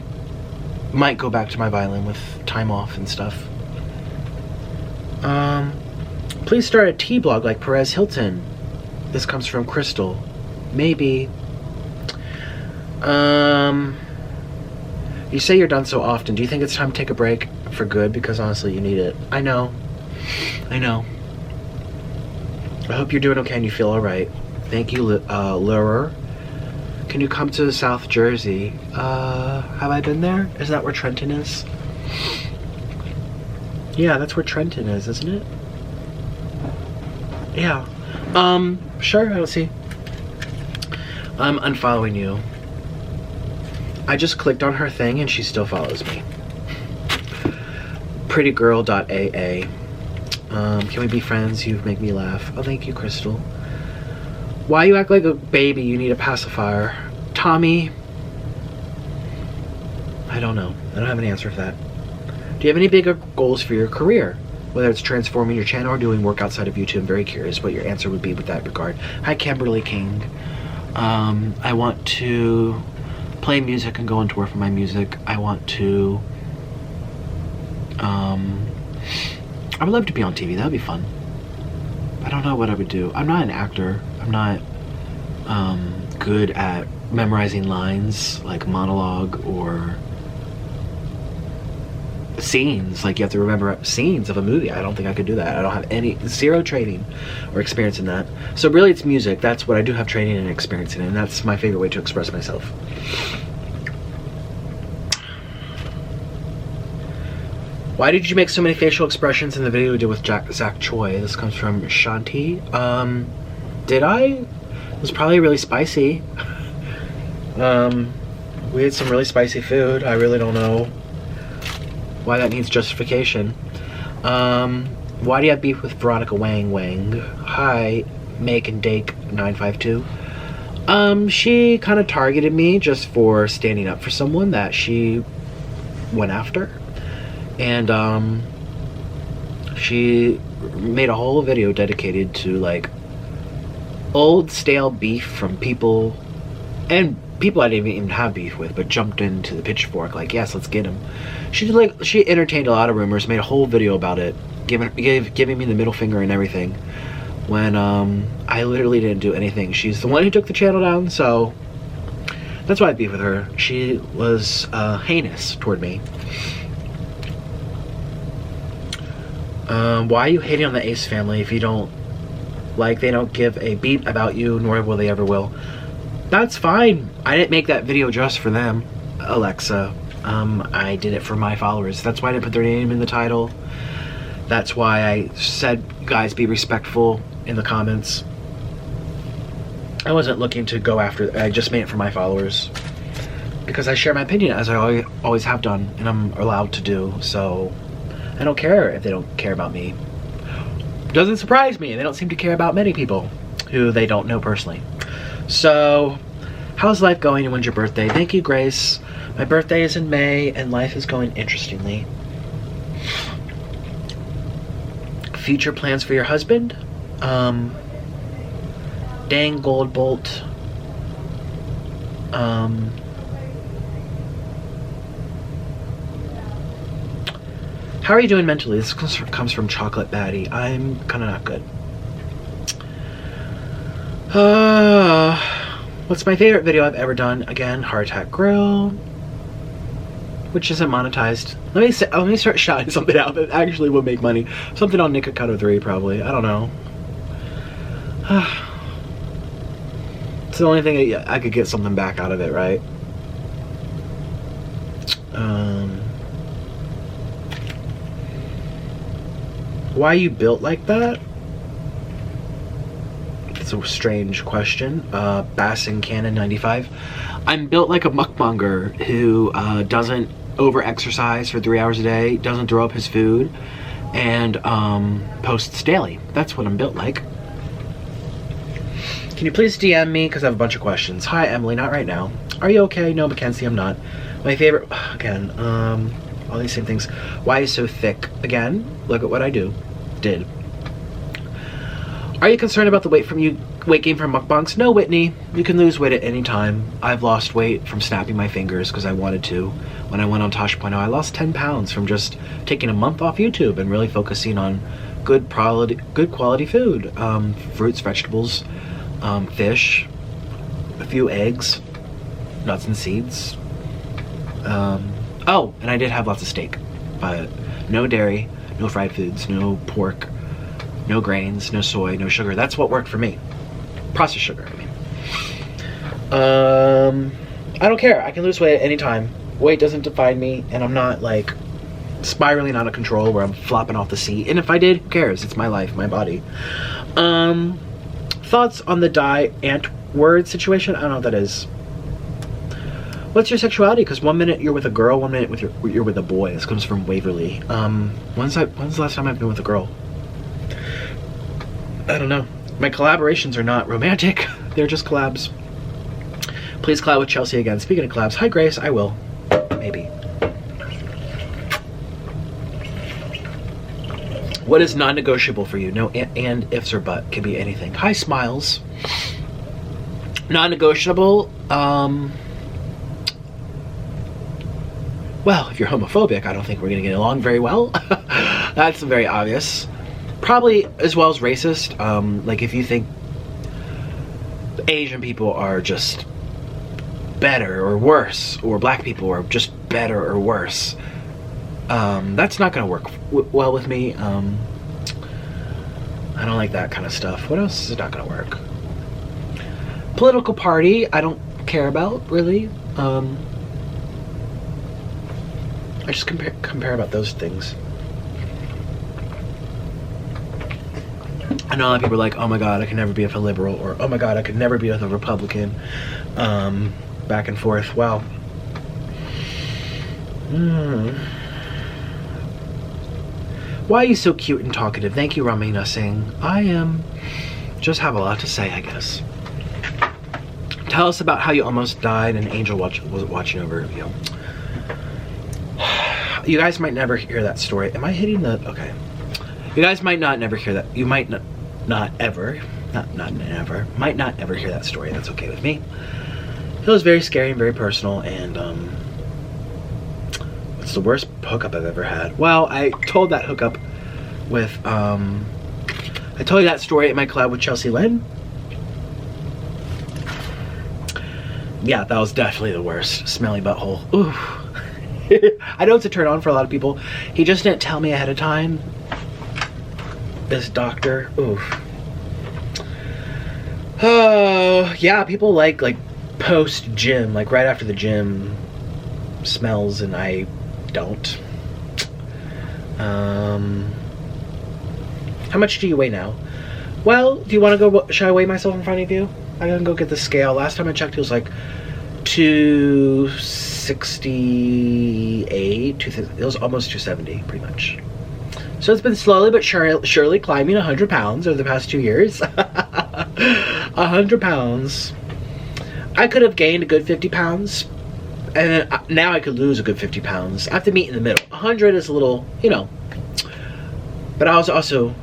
might go back to my violin with time off and stuff. Please start a tea blog like Perez Hilton. This comes from Crystal. Maybe. You say you're done so often. Do you think it's time to take a break for good? Because honestly, you need it. I know. I hope you're doing okay and you feel alright. Thank you, Lurer. Can you come to South Jersey? Have I been there? Is that where Trenton is? Yeah, that's where Trenton is, isn't it? Yeah. Sure, I'll see. I'm unfollowing you. I just clicked on her thing and she still follows me. Prettygirl.aa. Can we be friends? You make me laugh. Oh, thank you, Crystal. Why you act like a baby? You need a pacifier. Tommy. I don't know. I don't have an answer for that. Do you have any bigger goals for your career? Whether it's transforming your channel or doing work outside of YouTube, I'm very curious what your answer would be with that regard. Hi, Kimberly King. I want to play music and go on tour for my music. I want to, I would love to be on TV. That would be fun. I don't know what I would do. I'm not an actor. I'm not good at memorizing lines, like monologue or scenes. Like, you have to remember scenes of a movie. I don't think I could do that. I don't have zero training or experience in that. So really it's music. That's what I do have training and experience in, and that's my favorite way to express myself. Why did you make so many facial expressions in the video we did with Zach Choi? This comes from Shanti. Did I? It was probably really spicy. We had some really spicy food. I really don't know why that needs justification. Why do you have beef with Veronica Wang? Hi, Make and Dake 952. She kind of targeted me just for standing up for someone that she went after. And she made a whole video dedicated to like old stale beef from people, and people I didn't even have beef with, but jumped into the pitchfork like, yes, let's get him. She entertained a lot of rumors, made a whole video about it, giving me the middle finger and everything, when I literally didn't do anything. She's the one who took the channel down, so that's why I beef with her. She was heinous toward me. Why are you hating on the Ace family if you don't, like, they don't give a beep about you, nor will they ever will? That's fine. I didn't make that video just for them, Alexa. I did it for my followers. That's why I didn't put their name in the title. That's why I said, guys, be respectful in the comments. I wasn't looking to go after, I just made it for my followers. Because I share my opinion, as I always have done, and I'm allowed to do, so I don't care if they don't care about me. Doesn't surprise me. They don't seem to care about many people who they don't know personally. So, how's life going and when's your birthday? Thank you, Grace. My birthday is in May and life is going interestingly. Future plans for your husband? Dang Gold Bolt. How are you doing mentally? This comes from Chocolate Batty. I'm kind of not good. What's my favorite video I've ever done? Again, Heart Attack Grill, which isn't monetized. Let me start shouting something out that actually will make money. Something on Nikocado 3 probably. I don't know. It's the only thing I could get something back out of it, right? Why are you built like that? It's a strange question. Bassin Cannon 95. I'm built like a mukbanger who doesn't over-exercise for 3 hours a day, doesn't throw up his food, and posts daily. That's what I'm built like. Can you please DM me? Because I have a bunch of questions. Hi, Emily. Not right now. Are you okay? No, Mackenzie, I'm not. My favorite... Again, all these same things. Why are you so thick? Again, look at what I did. Are you concerned about the weight gain from mukbangs? No, Whitney. You can lose weight at any time. I've lost weight from snapping my fingers because I wanted to. When I went on Tosh.0, I lost 10 pounds from just taking a month off YouTube and really focusing on good quality food. Fruits, vegetables, fish, a few eggs, nuts and seeds. Oh, and I did have lots of steak, but no dairy, no fried foods, no pork, no grains, no soy, no sugar. That's what worked for me. Processed sugar, I mean. I don't care. I can lose weight at any time. Weight doesn't define me, and I'm not like spiraling out of control where I'm flopping off the seat. And if I did, who cares? It's my life, my body. Thoughts on the die ant word situation? I don't know what that is. What's your sexuality? Because 1 minute you're with a girl, 1 minute you're with a boy. This comes from Waverly. When's the last time I've been with a girl? I don't know. My collaborations are not romantic. They're just collabs. Please collab with Chelsea again. Speaking of collabs, hi Grace, I will. Maybe. What is non-negotiable for you? No and ifs or but. Can be anything. Hi Smiles. Non-negotiable. Well, if you're homophobic, I don't think we're gonna get along very well. That's very obvious. Probably as well as racist. Like if you think Asian people are just better or worse, or black people are just better or worse, that's not gonna work well with me. I don't like that kind of stuff. What else is not gonna work? Political party, I don't care about, really. I just compare about those things. I know a lot of people are like, oh my god, I can never be with a liberal, or oh my god, I could never be with a Republican. Back and forth. Well, why are you so cute and talkative? Thank you, Ramina Singh. I am just have a lot to say, I guess. Tell us about how you almost died and Angel was watching over you. You guys might never hear that story. Am I hitting the... Okay. You guys might not never hear that. You might not ever hear that story. That's okay with me. It was very scary and very personal, and it's the worst hookup I've ever had. Well, I told that hookup with I told you that story at my collab with Chelsea Lynn. Yeah, that was definitely the worst. Smelly butthole. Ooh. I know it's a turn on for a lot of people. He just didn't tell me ahead of time. This doctor. Oof. Oh, yeah, people like post gym, like right after the gym smells, and I don't. How much do you weigh now? Well, do you want to go, should I weigh myself in front of you? I'm gonna go get the scale. Last time I checked, it was like 268, it was almost 270, pretty much. So it's been slowly but surely climbing 100 pounds over the past 2 years. 100 pounds. I could have gained a good 50 pounds, and then now I could lose a good 50 pounds. I have to meet in the middle. 100 is a little, you know. But I was also,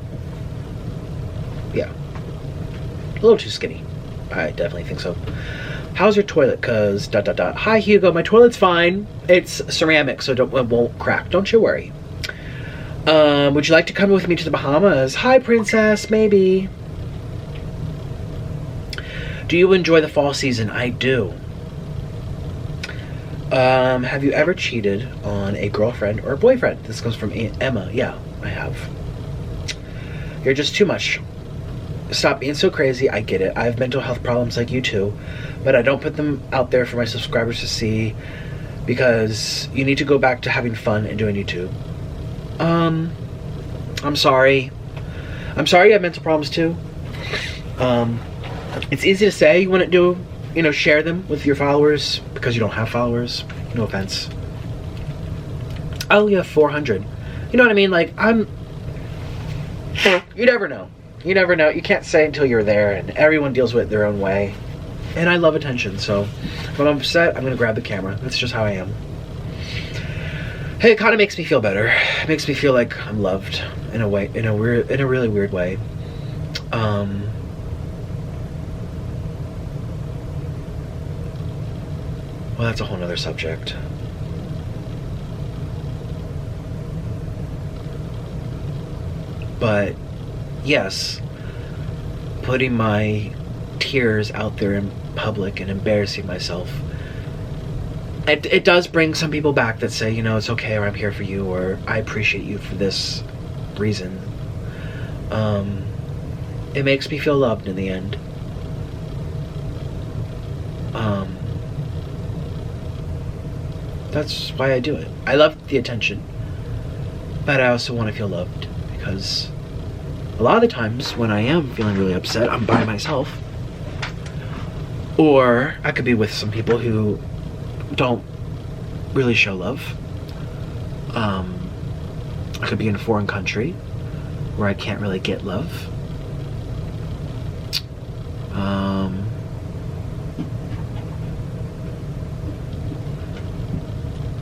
yeah, a little too skinny. I definitely think so. How's your toilet? Cause ... Hi Hugo, my toilet's fine. It's ceramic, so it won't crack. Don't you worry. Would you like to come with me to the Bahamas? Hi princess, maybe. Do you enjoy the fall season? I do. Have you ever cheated on a girlfriend or a boyfriend? This comes from Emma. Yeah, I have. You're just too much. Stop being so crazy. I get it. I have mental health problems like you too, but I don't put them out there for my subscribers to see, because you need to go back to having fun and doing YouTube. I'm sorry. I'm sorry you have mental problems too. It's easy to say you want to do, you know, share them with your followers because you don't have followers. No offense. I only have 400. You know what I mean? Like, you never know. You never know. You can't say until you're there, and everyone deals with it their own way. And I love attention, so if I'm upset, I'm gonna grab the camera. That's just how I am. Hey, it kind of makes me feel better. It makes me feel like I'm loved in a way, in a really weird way. Well, that's a whole nother subject. But yes, putting my tears out there in public and embarrassing myself, it does bring some people back that say, you know, it's okay, or I'm here for you, or I appreciate you for this reason. It makes me feel loved in the end. That's why I do it. I love the attention, but I also want to feel loved, because a lot of the times when I am feeling really upset, I'm by myself, or I could be with some people who don't really show love. I could be in a foreign country where I can't really get love.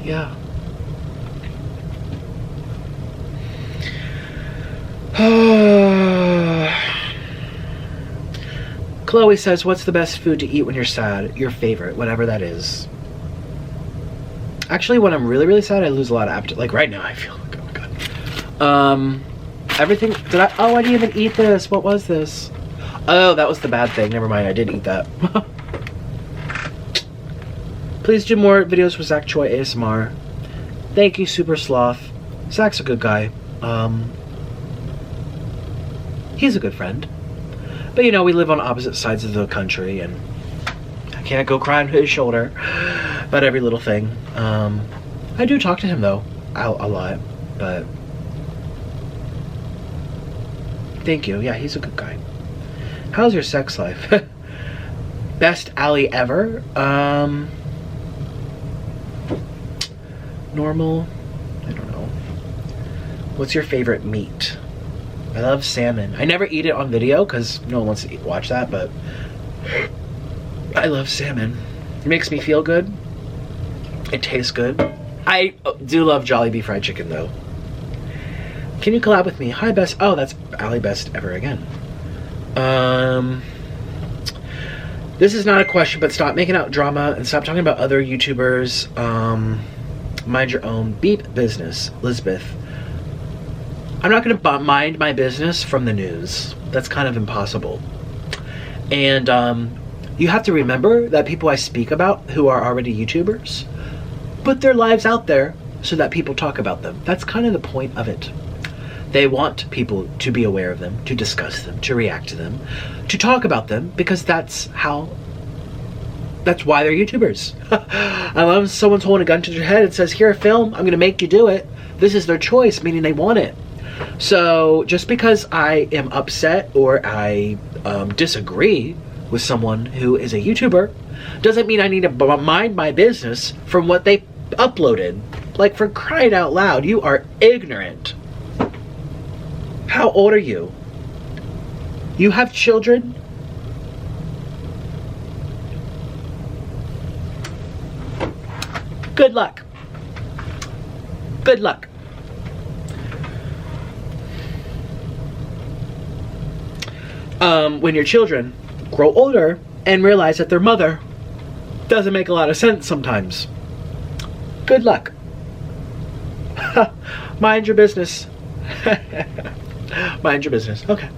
Yeah. Chloe says, what's the best food to eat when you're sad? Your favorite, whatever that is. Actually, when I'm really, really sad, I lose a lot of appetite. Like right now, I feel like, oh my god. Everything, oh, I didn't even eat this. What was this? Oh, that was the bad thing. Never mind, I did eat that. Please do more videos with Zach Choi ASMR. Thank you, Super Sloth. Zach's a good guy. He's a good friend. But you know, we live on opposite sides of the country and I can't go cry on his shoulder about every little thing. I do talk to him though, a lot, but thank you. Yeah, he's a good guy. How's your sex life? Best alley ever? Normal? I don't know. What's your favorite meat? I love salmon. I never eat it on video because no one wants to watch that, but I love salmon. It makes me feel good. It tastes good. I do love Jollibee fried chicken though. Can you collab with me? Hi, best. Oh, that's Allie best ever again. This is not a question, but stop making out drama and stop talking about other YouTubers. Mind your own beep business, Elizabeth. I'm not going to mind my business from the news. That's kind of impossible. And you have to remember that people I speak about who are already YouTubers put their lives out there so that people talk about them. That's kind of the point of it. They want people to be aware of them, to discuss them, to react to them, to talk about them, because that's why they're YouTubers. I love someone's holding a gun to their head and says, here, film, I'm going to make you do it. This is their choice, meaning they want it. So just because I am upset or I disagree with someone who is a YouTuber doesn't mean I need to mind my business from what they uploaded. Like, for crying out loud, you are ignorant. How old are you? You have children? Good luck. Good luck. When your children grow older and realize that their mother doesn't make a lot of sense sometimes. Good luck. Mind your business. Mind your business. Okay.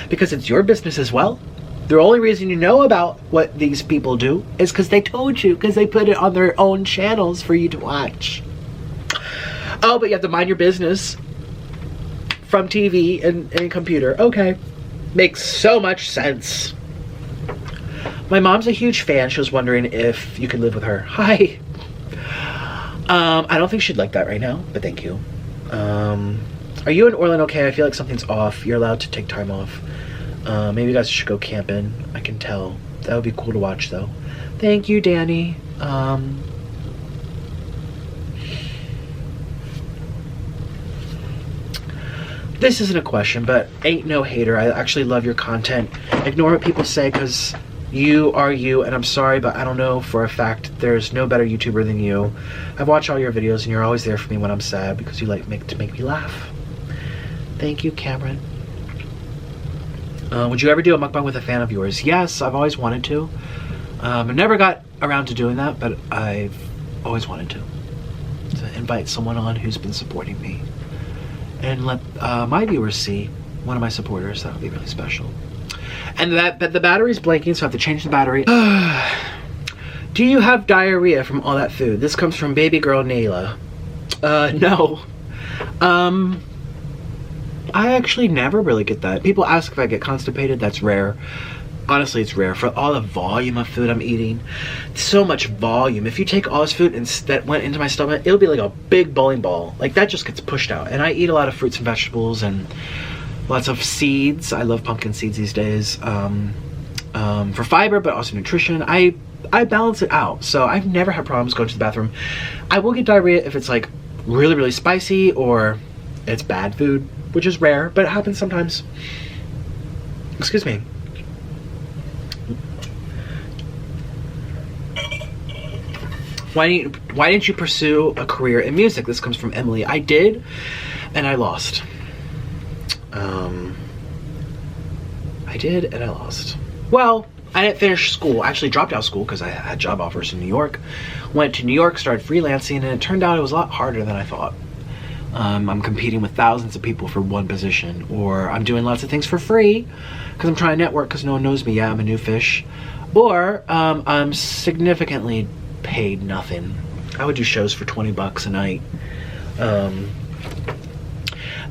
Because it's your business as well. The only reason you know about what these people do is because they told you, because they put it on their own channels for you to watch. Oh, but you have to mind your business from TV and computer. Okay. Makes so much sense. My mom's a huge fan. She was wondering if you could live with her. Hi. I don't think she'd like that right now, but thank you. Are you in Orlando okay? I feel like something's off. You're allowed to take time off. Maybe you guys should go camping. I can tell. That would be cool to watch though. Thank you, Danny. This isn't a question, but ain't no hater. I actually love your content. Ignore what people say because you are you, and I'm sorry, but I don't know for a fact there's no better YouTuber than you. I've watched all your videos and you're always there for me when I'm sad because you like to make me laugh. Thank you, Cameron. Would you ever do a mukbang with a fan of yours? Yes, I've always wanted to. I never got around to doing that, but I've always wanted to invite someone on who's been supporting me and let my viewers see one of my supporters. That would be really special. And the battery's blinking, so I have to change the battery. Do you have diarrhea from all that food? This comes from baby girl Nayla. No. I actually never really get that. People ask if I get constipated. That's rare. Honestly, it's rare. For all the volume of food I'm eating, so much volume. If you take all this food and that went into my stomach, it'll be like a big bowling ball. Like, that just gets pushed out. And I eat a lot of fruits and vegetables and lots of seeds. I love pumpkin seeds these days. For fiber, but also nutrition. I balance it out. So I've never had problems going to the bathroom. I will get diarrhea if it's like really, really spicy or it's bad food, which is rare, but it happens sometimes. Excuse me. Why didn't you pursue a career in music? This comes from Emily. I did, and I lost. I did, and I lost. Well, I didn't finish school. I actually dropped out of school because I had job offers in New York. Went to New York, started freelancing, and it turned out it was a lot harder than I thought. I'm competing with thousands of people for one position, or I'm doing lots of things for free because I'm trying to network because no one knows me. Yeah, I'm a new fish. Or I'm significantly paid nothing. I would do shows for 20 bucks a night. And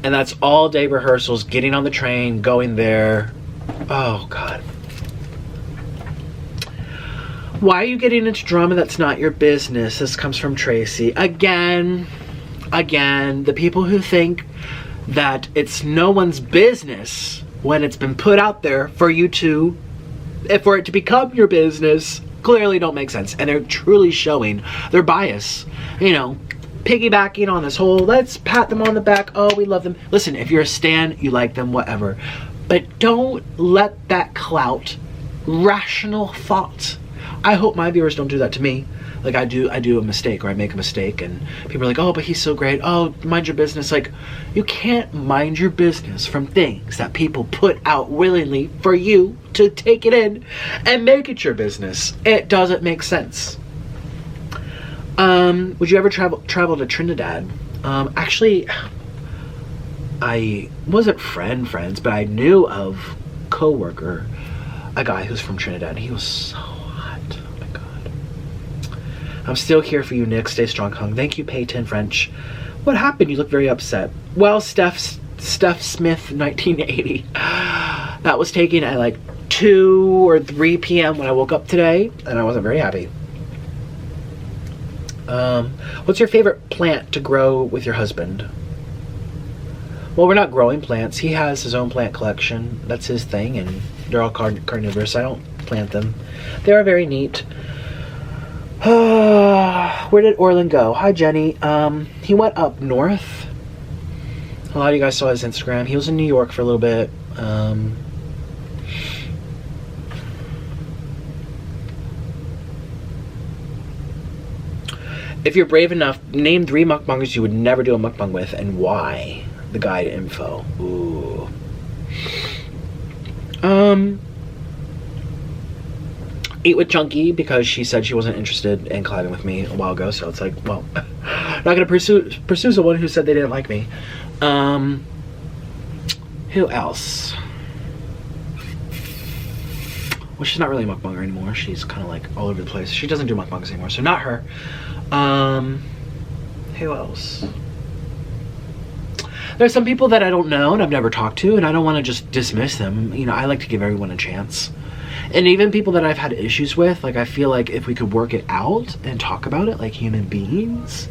that's all day rehearsals, getting on the train, going there. Oh, God. Why are you getting into drama that's not your business? This comes from Tracy. Again, the people who think that it's no one's business when it's been put out there for you to, for it to become your business, clearly don't make sense. And they're truly showing their bias. You know, piggybacking on this whole, let's pat them on the back, oh, we love them. Listen, if you're a stan, you like them, whatever. But don't let that clout rational thought. I hope my viewers don't do that to me. Like I do a mistake, or I make a mistake, and people are like, oh, but he's so great. Oh, mind your business. Like, you can't mind your business from things that people put out willingly for you to take it in and make it your business. It doesn't make sense. Would you ever travel to Trinidad? Actually, I wasn't friends, but I knew of coworker, a guy who's from Trinidad. He was so hot. Oh my God. I'm still here for you, Nick. Stay strong, hung. Thank you, Pay 10 French. What happened? You look very upset. Well, Steph Smith, 1980. That was taken at like 2 or 3 p.m. when I woke up today, and I wasn't very happy. What's your favorite plant to grow with your husband? Well, we're not growing plants. He has his own plant collection. That's his thing, and they're all carnivorous. I don't plant them. They are very neat. Where did Orland go? Hi, Jenny. He went up north. A lot of you guys saw his Instagram. He was in New York for a little bit. If you're brave enough, name 3 mukbangers you would never do a mukbang with and why. The guide info. Ooh. Eat with Chunky because she said she wasn't interested in collabing with me a while ago, so it's like, well, not gonna pursue someone who said they didn't like me. Who else? Well, she's not really a mukbanger anymore. She's kind of like all over the place. She doesn't do mukbangs anymore, so not her. Who else? There's some people that I don't know and I've never talked to, and I don't want to just dismiss them. You know, I like to give everyone a chance. And even people that I've had issues with, like, I feel like if we could work it out and talk about it like human beings,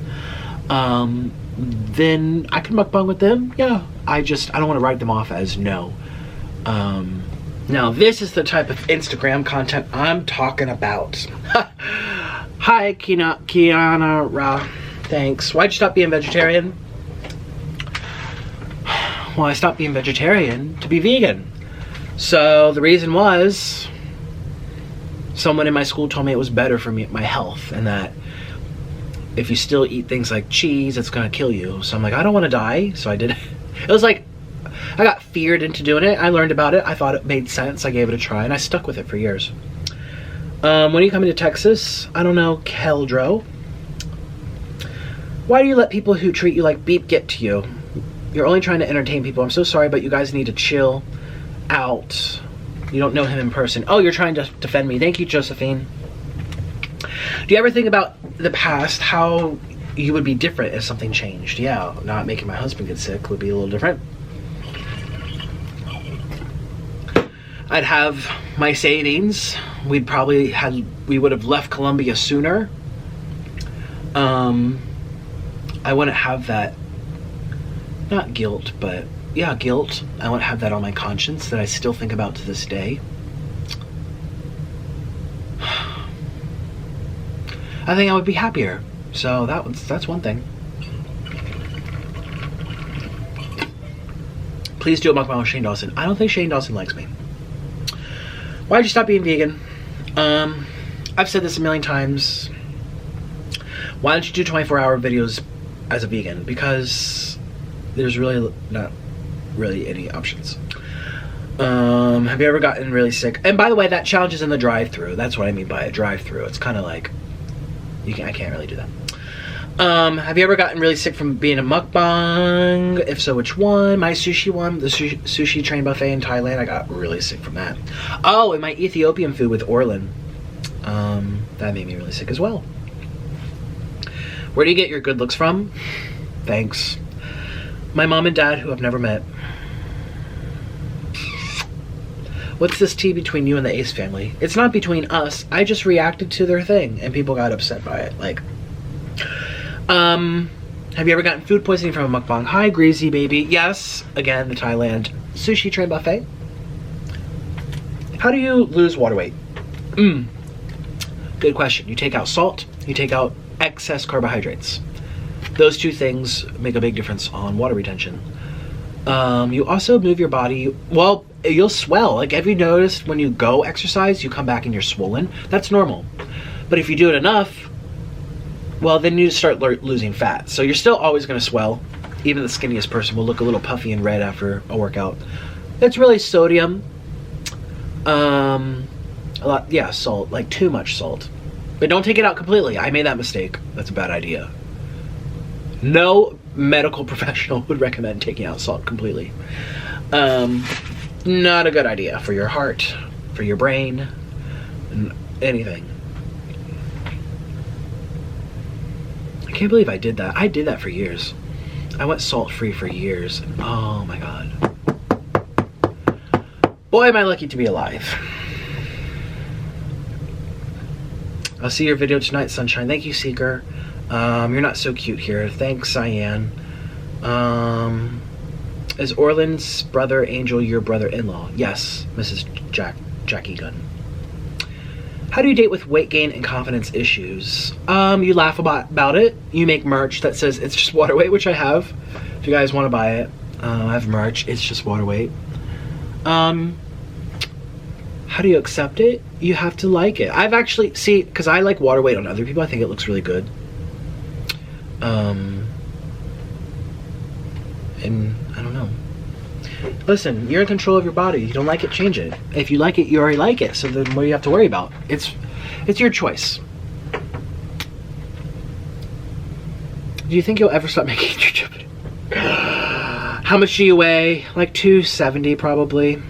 then I can mukbang with them. Yeah, I don't want to write them off as no. Now, this is the type of Instagram content I'm talking about. Hi, Kiana Ra. Thanks. Why'd you stop being vegetarian? Well, I stopped being vegetarian to be vegan. So the reason was someone in my school told me it was better for me, my health, and that if you still eat things like cheese, it's gonna kill you. So I'm like, I don't want to die. So I did it. It was like, I got feared into doing it. I learned about it. I thought it made sense. I gave it a try, and I stuck with it for years. When are you coming to Texas? I don't know, Keldro. Why do you let people who treat you like beep get to you? You're only trying to entertain people. I'm so sorry, but you guys need to chill out. You don't know him in person. Oh, you're trying to defend me. Thank you, Josephine. Do you ever think about the past, how you would be different if something changed? Yeah, not making my husband get sick would be a little different. I'd have my savings. We would have left Colombia sooner. I wouldn't have that, not guilt, but yeah, guilt. I wouldn't have that on my conscience that I still think about to this day. I think I would be happier. So that's one thing. Please do a mukbang with Shane Dawson. I don't think Shane Dawson likes me. Why'd you stop being vegan? I've said this a million times. Why don't you do 24-hour videos as a vegan? Because there's really not really any options. Have you ever gotten really sick? And by the way, that challenge is in the drive-thru. That's what I mean by a drive-thru. It's kind of like, I can't really do that. Have you ever gotten really sick from being a mukbang? If so, which one? My sushi one, the sushi train buffet in Thailand. I got really sick from that. Oh, and my Ethiopian food with Orlin. That made me really sick as well. Where do you get your good looks from? Thanks. My mom and dad, who I've never met. What's this tea between you and the Ace family? It's not between us. I just reacted to their thing and people got upset by it. Like, have you ever gotten food poisoning from a mukbang? Hi, Greasy Baby. Yes. Again, the Thailand sushi train buffet. How do you lose water weight? Good question. You take out salt. You take out excess carbohydrates. Those two things make a big difference on water retention. You also move your body. Well, you'll swell. Like, have you noticed when you go exercise, you come back and you're swollen? That's normal. But if you do it enough, well, then you start losing fat. So you're still always going to swell. Even the skinniest person will look a little puffy and red after a workout. It's really sodium. A lot, yeah, salt. Like, too much salt. But don't take it out completely. I made that mistake. That's a bad idea. No medical professional would recommend taking out salt completely. Not a good idea for your heart, for your brain, anything. I can't believe I did that. I did that for years. I went salt-free for years. Oh my God. Boy, am I lucky to be alive. I'll see your video tonight, Sunshine. Thank you, Seeker. You're not so cute here. Thanks, Cyan. Is Orlin's brother Angel your brother-in-law? Yes, Mrs. Jackie Gunn. How do you date with weight gain and confidence issues? You laugh about it. You make merch that says it's just water weight, which I have. If you guys want to buy it, I have merch. It's just water weight. How do you accept it? You have to like it. I've actually, see, because I like water weight on other people. I think it looks really good. And I don't know. Listen, you're in control of your body. You don't like it, change it. If you like it, you already like it. So then what do you have to worry about? It's your choice. Do you think you'll ever stop making YouTube videos? How much do you weigh? Like 270 probably.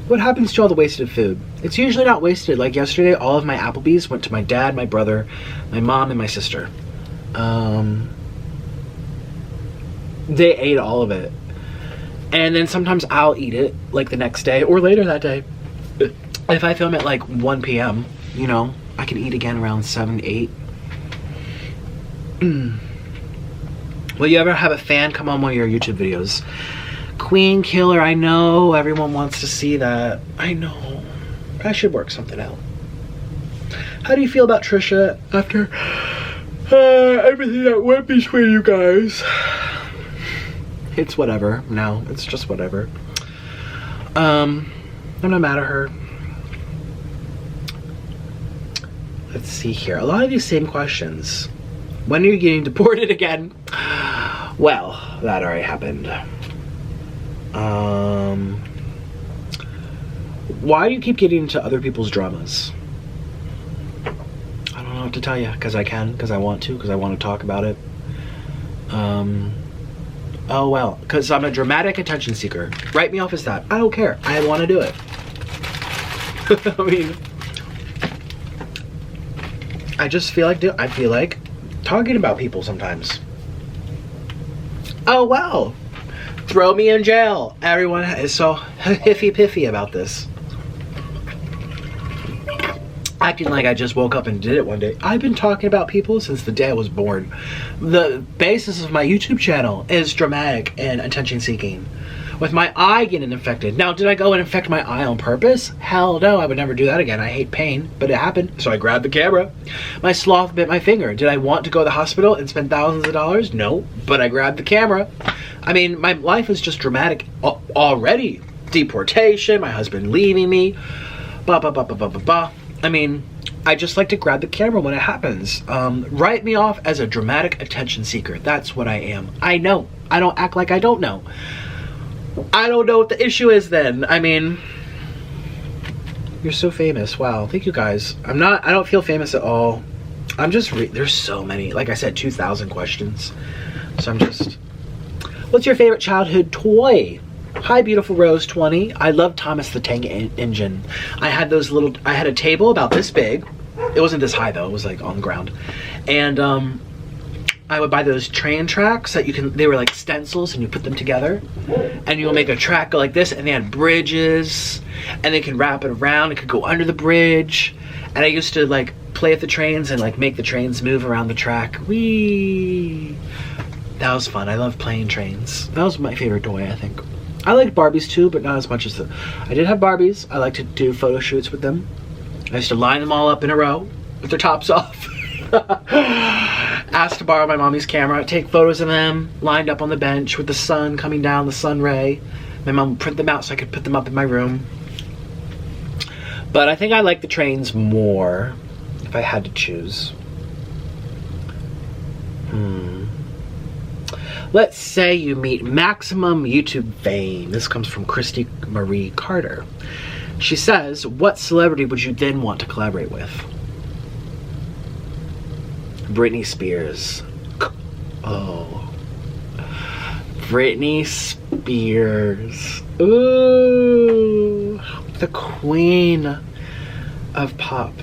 What happens to all the wasted food? It's usually not wasted. Like yesterday, all of my Applebee's went to my dad, my brother, my mom, and my sister. They ate all of it. And then sometimes I'll eat it like the next day or later that day. If I film at like 1 p.m., you know, I can eat again around 7, 8. Will you ever have a fan come on one of your YouTube videos? Queen Killer, I know everyone wants to see that. I know. I should work something out. How do you feel about Trisha after everything that went between you guys? It's whatever now. It's just whatever. I'm not mad at her. Let's see here. A lot of these same questions. When are you getting deported again? Well, that already happened. Why do you keep getting into other people's dramas? I don't know what to tell you, because I can, because I want to, because I want to talk about it. Oh well, because I'm a dramatic attention seeker. Write me off as that. I don't care. I want to do it. I mean, I just feel like I feel like talking about people sometimes. Oh wow. Throw me in jail. Everyone is so hiffy-piffy about this. Acting like I just woke up and did it one day. I've been talking about people since the day I was born. The basis of my YouTube channel is dramatic and attention-seeking. With my eye getting infected. Now, did I go and infect my eye on purpose? Hell no, I would never do that again. I hate pain, but it happened, so I grabbed the camera. My sloth bit my finger. Did I want to go to the hospital and spend thousands of dollars? No, but I grabbed the camera. I mean, my life is just dramatic already. Deportation, my husband leaving me, blah, blah, blah, blah, blah, blah, blah. I mean, I just like to grab the camera when it happens. Write me off as a dramatic attention seeker. That's what I am. I know. I don't act like I don't know. I don't know what the issue is then. I mean, you're so famous. Wow. Thank you guys. I don't feel famous at all. I'm just, there's so many. Like I said, 2,000 questions. So I'm just, what's your favorite childhood toy? Hi, Beautiful Rose 20. I love Thomas the Tank Engine. I had a table about this big. It wasn't this high though, it was like on the ground. And I would buy those train tracks that they were like stencils and you put them together. And you'll make a track go like this, and they had bridges. And they can wrap it around, it could go under the bridge. And I used to like play with the trains and like make the trains move around the track. Whee! That was fun. I love playing trains. That was my favorite toy, I think. I liked Barbies too, but not as much as I did have Barbies. I like to do photo shoots with them. I used to line them all up in a row with their tops off. Asked to borrow my mommy's camera, take photos of them, lined up on the bench with the sun coming down, the sun ray. My mom would print them out so I could put them up in my room. But I think I like the trains more if I had to choose. Let's say you meet maximum YouTube fame. This comes from Christy Marie Carter. She says, what celebrity would you then want to collaborate with? Britney Spears. Oh. Britney Spears. Ooh. The queen of pop.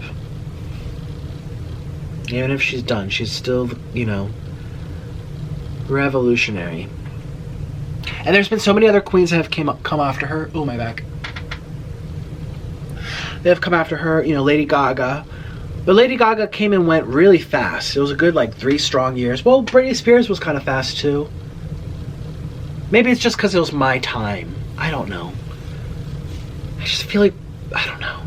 Even if she's done, she's still, you know, revolutionary. And there's been so many other queens that have come after her. Oh, my back. They have come after her, you know, Lady Gaga. But Lady Gaga came and went really fast. It was a good, like, 3 strong years. Well, Britney Spears was kind of fast, too. Maybe it's just because it was my time. I don't know. I just feel like, I don't know.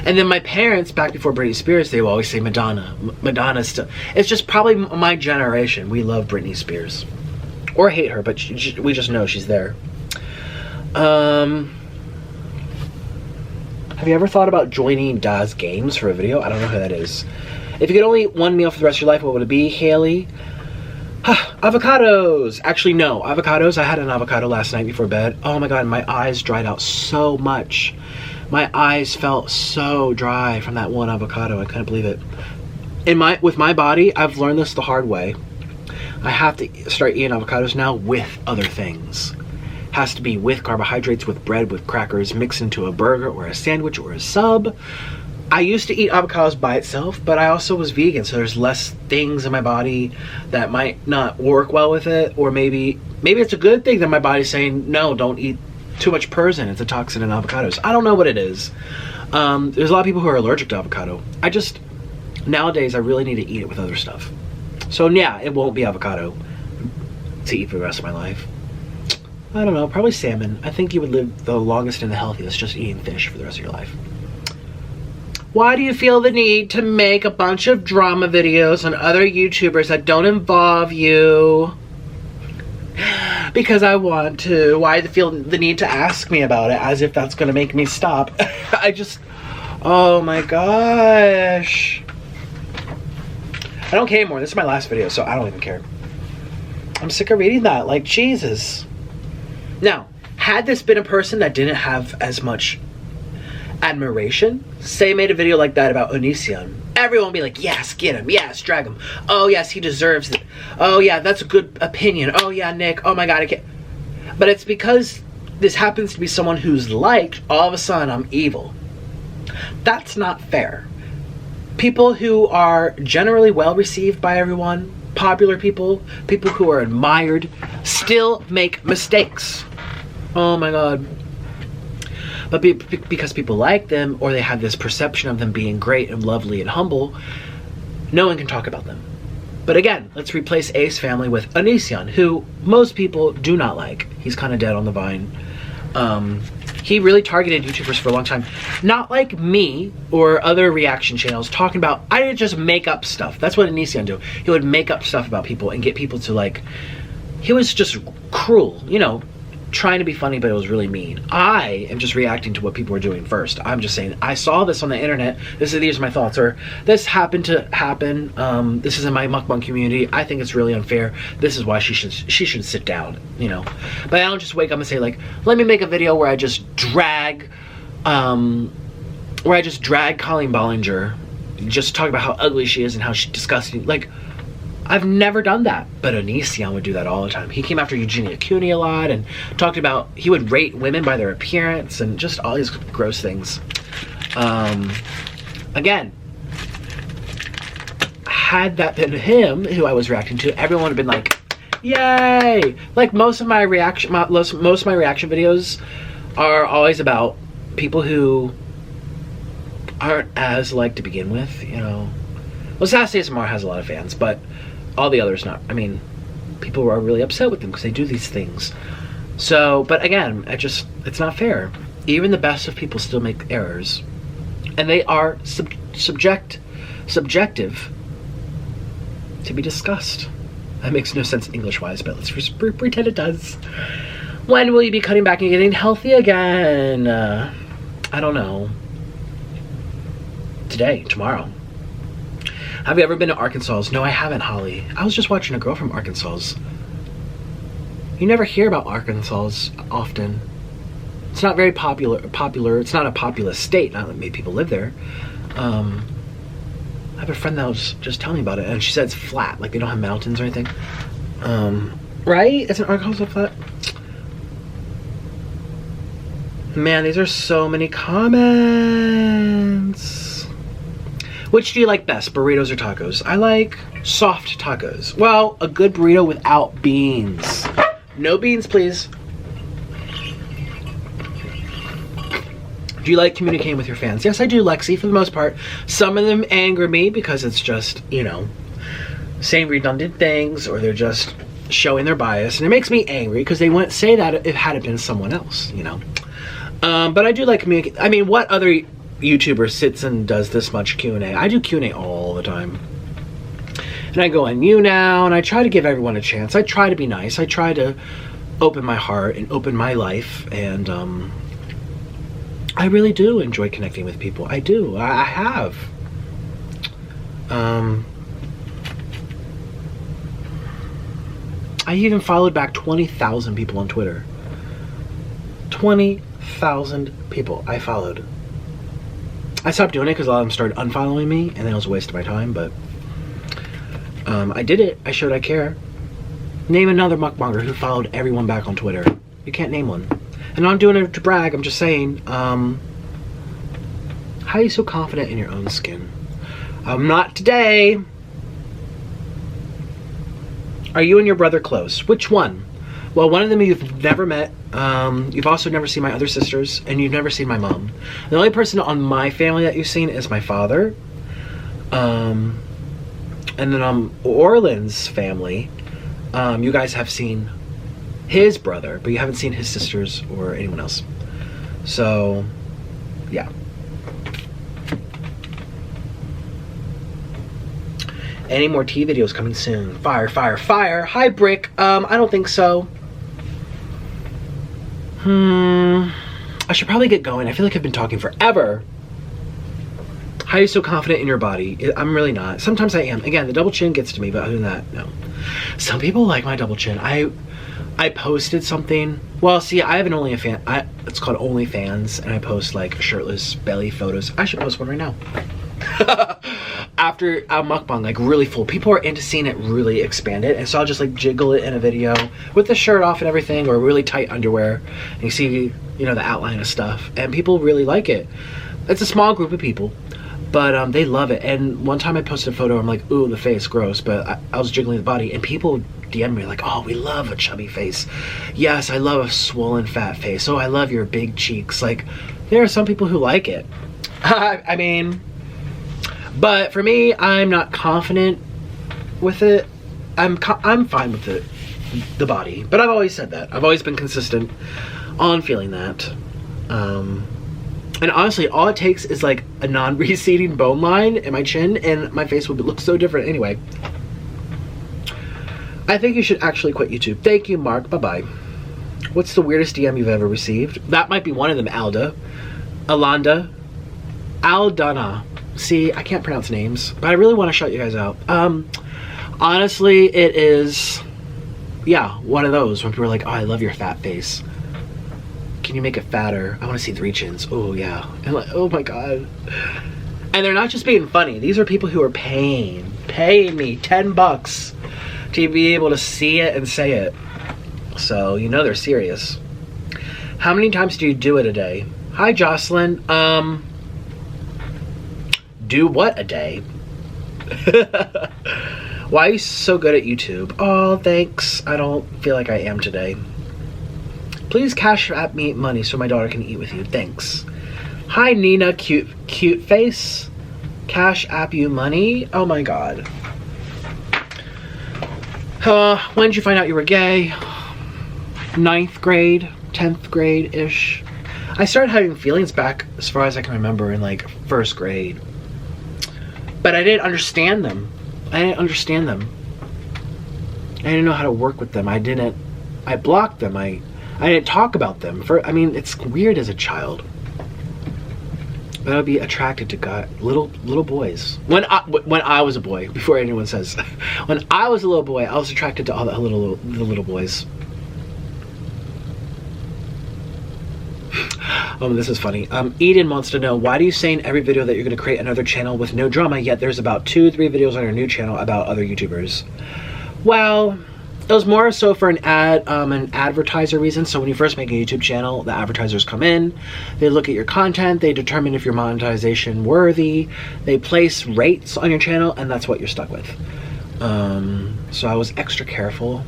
And then my parents, back before Britney Spears, they would always say Madonna. Madonna's still... It's just probably my generation. We love Britney Spears. Or hate her, but we just know she's there. Have you ever thought about joining Das Games for a video? I don't know who that is. If you could only eat one meal for the rest of your life, what would it be, Haley? Avocados! Actually, no. Avocados. I had an avocado last night before bed. Oh my god, my eyes dried out so much. My eyes felt so dry from that one avocado. I couldn't believe it. With my body, I've learned this the hard way. I have to start eating avocados now with other things. Has to be with carbohydrates, with bread, with crackers, mixed into a burger or a sandwich or a sub. I used to eat avocados by itself, but I also was vegan, so there's less things in my body that might not work well with it, or maybe it's a good thing that my body's saying, no, don't eat too much persin. It's a toxin in avocados. I don't know what it is. There's a lot of people who are allergic to avocado. Nowadays, I really need to eat it with other stuff. So yeah, it won't be avocado to eat for the rest of my life. I don't know, probably salmon. I think you would live the longest and the healthiest just eating fish for the rest of your life. Why do you feel the need to make a bunch of drama videos on other YouTubers that don't involve you? Because I want to. Why do you feel the need to ask me about it as if that's going to make me stop? Oh my gosh. I don't care anymore. This is my last video, so I don't even care. I'm sick of reading that. Like, Jesus. Now, had this been a person that didn't have as much admiration, say made a video like that about Onision, everyone would be like, yes, get him, yes, drag him, oh yes, he deserves it, oh yeah, that's a good opinion, oh yeah, Nick, oh my god, I can't. But it's because this happens to be someone who's liked, all of a sudden I'm evil. That's not fair. People who are generally well received by everyone, popular people who are admired, still make mistakes. Oh my god. But because people like them, or they have this perception of them being great and lovely and humble, no one can talk about them. But again, let's replace Ace Family with Onision, who most people do not like. He's kind of dead on the vine. He really targeted YouTubers for a long time. Not like me or other reaction channels talking about, I didn't just make up stuff. That's what Onision do. He would make up stuff about people and get people to like, he was just cruel, you know. trying to be funny, but it was really mean. I am just reacting to what people are doing first. I'm just saying, I saw this on the internet. These are my thoughts. Or this happened to happen. This is in my mukbang community. I think it's really unfair. This is why she should sit down, you know. But I don't just wake up and say like, let me make a video where I just drag, Colleen Bollinger, just talk about how ugly she is and how she's disgusting. Like, I've never done that, but Onision would do that all the time. He came after Eugenia Cooney a lot and talked about, he would rate women by their appearance and just all these gross things. Again, had that been him who I was reacting to, everyone would have been like, yay! Like most of my reaction videos are always about people who aren't as liked to begin with, you know. Well, Sassy ASMR has a lot of fans, but all the others not. I mean, people are really upset with them because they do these things. So, but again, it's not fair. Even the best of people still make errors. And they are subjective to be discussed. That makes no sense English-wise, but let's pretend it does. When will you be cutting back and getting healthy again? I don't know. Today, tomorrow. Have you ever been to Arkansas? No, I haven't, Holly. I was just watching a girl from Arkansas. You never hear about Arkansas often. It's not very popular. It's not a populous state. Not that many people live there. I have a friend that was just telling me about it, and she said it's flat. Like, they don't have mountains or anything. Right? Isn't Arkansas flat? Man, these are so many comments. Which do you like best, burritos or tacos? I like soft tacos. Well, a good burrito without beans. No beans, please. Do you like communicating with your fans? Yes, I do, Lexi, for the most part. Some of them anger me because it's just, you know, saying redundant things, or they're just showing their bias. And it makes me angry because they wouldn't say that if had it been someone else, you know. But I do like communicate. I mean, what other YouTuber sits and does this much Q&A? I do Q&A all the time. And I go on YouNow, and I try to give everyone a chance. I try to be nice. I try to open my heart and open my life. And I really do enjoy connecting with people. I do. I have. I even followed back 20,000 people on Twitter. 20,000 people I followed. I stopped doing it because a lot of them started unfollowing me, and then it was a waste of my time, but I did it. I showed I care. Name another mukbanger who followed everyone back on Twitter. You can't name one. And I'm doing it to brag. I'm just saying, how are you so confident in your own skin? I'm not today. Are you and your brother close? Which one? Well, one of them you've never met. You've also never seen my other sisters, and you've never seen my mom. The only person on my family that you've seen is my father. And then on Orland's family, you guys have seen his brother, but you haven't seen his sisters or anyone else. So, yeah. Any more tea videos coming soon? Fire, fire, fire. Hi, Brick. I don't think so. I should probably get going. I feel like I've been talking forever. How are you so confident in your body? I'm really not. Sometimes I am. Again, the double chin gets to me, but other than that, no. Some people like my double chin. I posted something. Well, see, I have an OnlyFans. It's called OnlyFans, and I post like shirtless belly photos. I should post one right now. After a mukbang, like really full. People are into seeing it really expanded, and so I'll just like jiggle it in a video with the shirt off and everything, or really tight underwear, and you see, you know, the outline of stuff, and people really like it. It's a small group of people, but they love it. And one time I posted a photo, I'm like, ooh, the face, gross, but I was jiggling the body, and people DM me like, oh, we love a chubby face. Yes, I love a swollen fat face. Oh, I love your big cheeks. Like, there are some people who like it. I mean, but for me, I'm not confident with it. I'm fine with it, the body, but I've always said that. I've always been consistent on feeling that. And honestly, all it takes is like a non-receding bone line in my chin, and my face would look so different anyway. I think you should actually quit YouTube. Thank you, Mark. Bye-bye. What's the weirdest DM you've ever received? That might be one of them. Aldana. See, I can't pronounce names, but I really want to shout you guys out. Honestly, it is, yeah, one of those when people are like, oh, I love your fat face. Can you make it fatter? I want to see 3 chins. Oh, yeah. And like, oh my God. And they're not just being funny. These are people who are paying me $10 to be able to see it and say it. So, you know they're serious. How many times do you do it a day? Hi, Jocelyn. Do what a day? Why are you so good at YouTube? Oh, thanks. I don't feel like I am today. Please cash app me money so my daughter can eat with you. Thanks. Hi, Nina. Cute face. Cash app you money? Oh my God. When did you find out you were gay? 9th grade, 10th grade-ish. I started having feelings back as far as I can remember in like 1st grade. But I didn't understand them. I didn't know how to work with them. I blocked them. I didn't talk about them. I mean, it's weird as a child. But I would be attracted to little boys. When I was a boy, before anyone says. When I was a little boy, I was attracted to all the little boys. This is funny. Eden wants to know, why do you say in every video that you're going to create another channel with no drama, yet there's about 2-3 videos on your new channel about other YouTubers? Well, it was more so for an advertiser reason. So when you first make a YouTube channel, the advertisers come in, they look at your content, they determine if you're monetization worthy, they place rates on your channel, and that's what you're stuck with. So I was extra careful.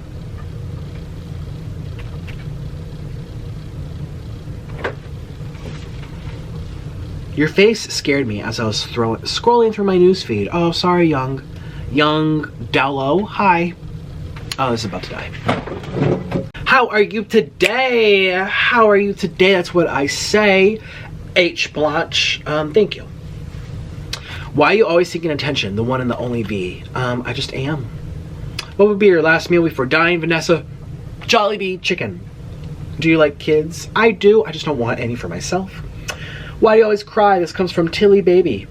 Your face scared me as I was scrolling through my newsfeed. Oh, sorry, young Dello. Hi. Oh, this is about to die. How are you today? How are you today? That's what I say. H. Blanche. Thank you. Why are you always seeking attention? The one and the only V. I just am. What would be your last meal before dying, Vanessa? Jollibee chicken. Do you like kids? I do. I just don't want any for myself. Why do you always cry? This comes from Tilly Baby.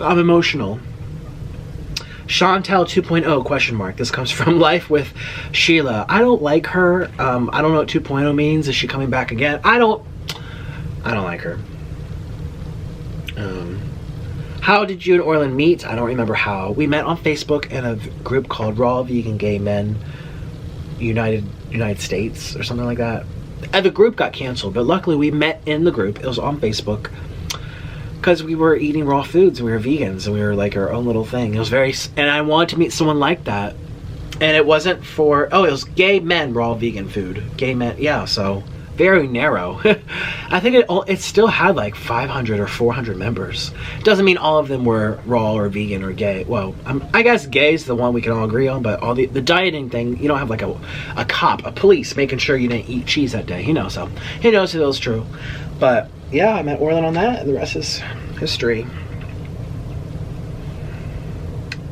I'm emotional. Chantel 2.0 question mark. This comes from Life with Sheila. I don't like her. I don't know what 2.0 means. Is she coming back again? I don't like her. How did you and Orlin meet? I don't remember how. We met on Facebook in a group called Raw Vegan Gay Men United States or something like that. And the group got canceled, but luckily we met in the group. It was on Facebook because we were eating raw foods and we were vegans and we were like our own little thing. It was and I wanted to meet someone like that. And it wasn't for, it was gay men raw vegan food. Gay men, yeah, so very narrow. I think it still had like 500 or 400 members. Doesn't mean all of them were raw or vegan or gay. Well, I guess gay is the one we can all agree on, but all the dieting thing, you don't have like a cop, a police making sure you didn't eat cheese that day, so he knows it was true. But yeah, I met Orlin on that and the rest is history.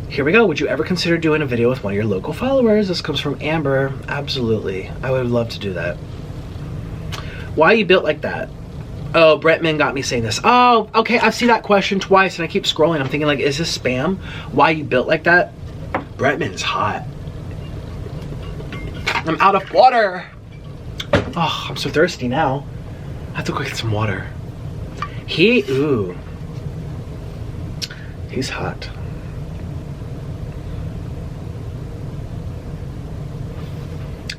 Here we go. Would you ever consider doing a video with one of your local followers? This comes from Amber. Absolutely. I would love to do that. Why are you built like that? Oh, Brentman got me saying this. Oh, okay, I've seen that question twice and I keep scrolling. I'm thinking like, is this spam? Why are you built like that? Brentman is hot. I'm out of water. Oh, I'm so thirsty now. I have to go get some water. Ooh. He's hot.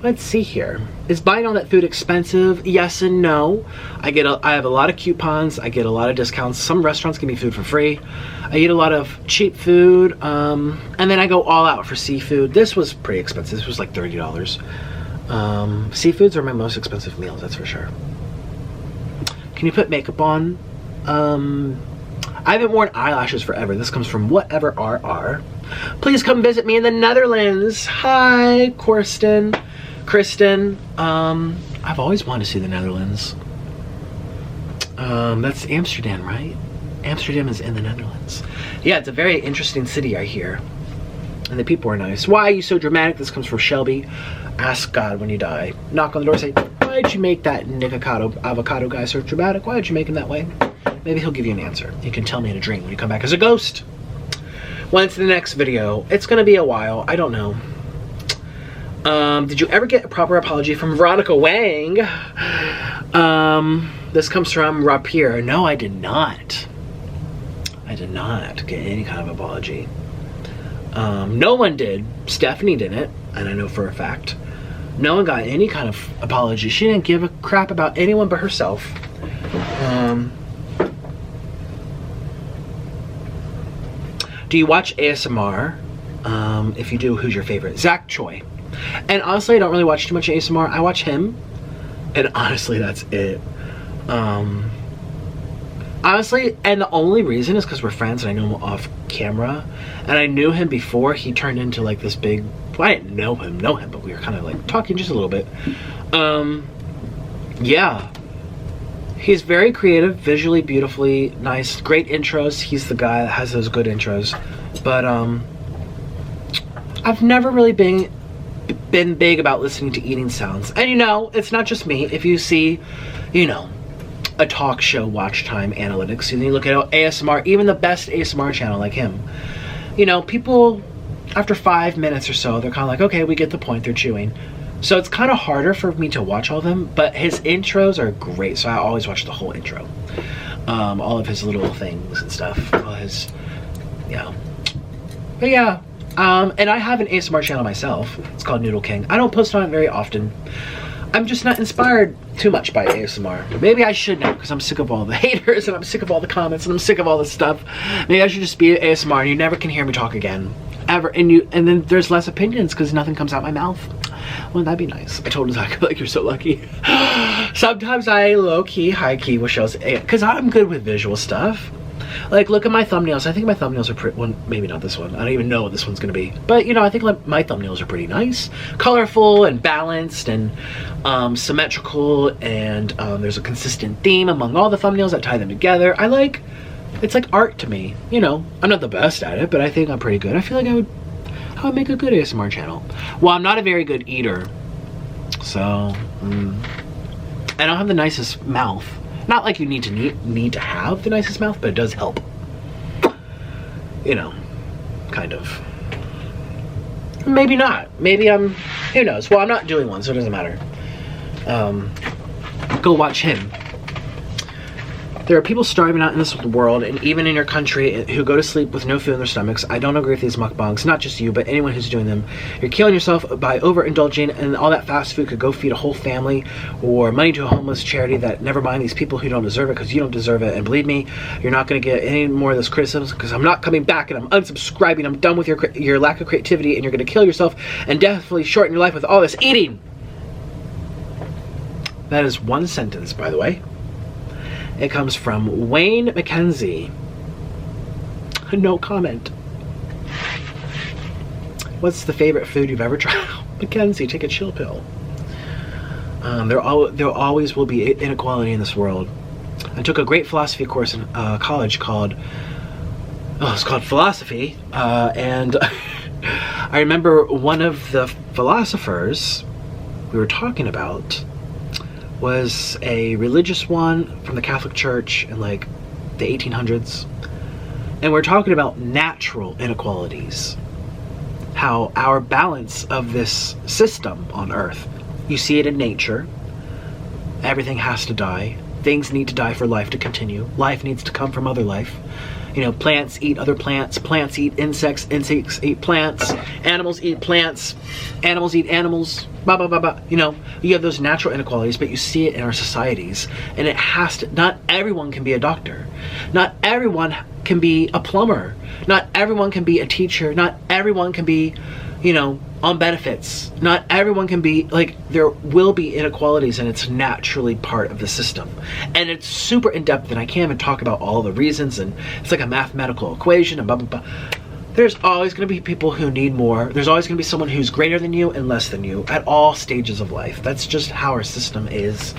Let's see here. Is buying all that food expensive? Yes and no. I have a lot of coupons. I get a lot of discounts. Some restaurants give me food for free. I eat a lot of cheap food. And then I go all out for seafood. This was pretty expensive. This was like $30. Seafoods are my most expensive meals, that's for sure. Can you put makeup on? I haven't worn eyelashes forever. This comes from Whatever RR. Please come visit me in the Netherlands. Hi, Kristen. I've always wanted to see the Netherlands. That's Amsterdam, right? Amsterdam is in the Netherlands. Yeah, it's a very interesting city, I hear. And the people are nice. Why are you so dramatic? This comes from Shelby. Ask God when you die. Knock on the door, say, why did you make that Nikocado avocado guy so dramatic? Why did you make him that way? Maybe he'll give you an answer. He can tell me in a dream when you come back as a ghost. When's the next video? It's gonna be a while. I don't know. Did you ever get a proper apology from Veronica Wang? This comes from Rapier. No, I did not. I did not get any kind of apology. No one did. Stephanie didn't, and I know for a fact. No one got any kind of apology. She didn't give a crap about anyone but herself. Do you watch ASMR? If you do, who's your favorite? Zach Choi. And honestly, I don't really watch too much ASMR. I watch him, and honestly, that's it. Honestly, and the only reason is because we're friends and I know him off camera, and I knew him before he turned into like this big, well, I didn't know him, but we were kind of like talking just a little bit. Yeah, he's very creative, visually, beautifully nice, great intros. He's the guy that has those good intros, but I've never really been big about listening to eating sounds. And you know, it's not just me. If you see, you know, a talk show watch time analytics, and you look at ASMR, even the best ASMR channel like him, you know, people after 5 minutes or so, they're kind of like, okay, we get the point, they're chewing. So it's kind of harder for me to watch all of them, but his intros are great, so I always watch the whole intro. All of his little things and stuff, all his, yeah. But yeah, and I have an ASMR channel myself. It's called Noodle King. I don't post on it very often. I'm just not inspired too much by ASMR. Maybe I should now, because I'm sick of all the haters, and I'm sick of all the comments, and I'm sick of all this stuff. Maybe I should just be ASMR, and you never can hear me talk again. Ever. And then there's less opinions, because nothing comes out my mouth. Wouldn't that be nice? I told Zach, like, you're so lucky. Sometimes I low-key, high-key will show, because I'm good with visual stuff. Like, look at my thumbnails. I think my thumbnails are pretty, well, maybe not this one. I don't even know what this one's gonna be. But, you know, I think like, my thumbnails are pretty nice. Colorful and balanced and symmetrical, and there's a consistent theme among all the thumbnails that tie them together. It's like art to me. You know, I'm not the best at it, but I think I'm pretty good. I feel like I would make a good ASMR channel. Well, I'm not a very good eater, so, I don't have the nicest mouth. Not like you need to have the nicest mouth, but it does help. You know, kind of. Maybe not. Maybe I'm, who knows? Well, I'm not doing one, so it doesn't matter. Go watch him. There are people starving out in this world, and even in your country, who go to sleep with no food in their stomachs. I don't agree with these mukbangs, not just you, but anyone who's doing them. You're killing yourself by overindulging, and all that fast food could go feed a whole family, or money to a homeless charity that, never mind these people who don't deserve it, because you don't deserve it. And believe me, you're not going to get any more of this criticism, because I'm not coming back, and I'm unsubscribing. I'm done with your lack of creativity, and you're going to kill yourself, and definitely shorten your life with all this eating. That is one sentence, by the way. It comes from Wayne McKenzie. No comment. What's the favorite food you've ever tried? Mackenzie, take a chill pill. There always will be inequality in this world. I took a great philosophy course in college called, it's called philosophy, and I remember one of the philosophers we were talking about was a religious one from the Catholic Church in like the 1800s, and we're talking about natural inequalities, how our balance of this system on earth, you see it in nature, everything has to die, things need to die for life to continue, life needs to come from other life. You know, plants eat other plants, plants eat insects, insects eat plants, animals eat plants, animals eat animals, blah, blah, blah, blah. You know, you have those natural inequalities, but you see it in our societies, and it has to, not everyone can be a doctor. Not everyone can be a plumber. Not everyone can be a teacher. Not everyone can be, you know, on benefits. Not everyone can be, like, there will be inequalities, and it's naturally part of the system. And it's super in-depth, and I can't even talk about all the reasons, and it's like a mathematical equation, and blah, blah, blah. There's always going to be people who need more. There's always going to be someone who's greater than you and less than you at all stages of life. That's just how our system is.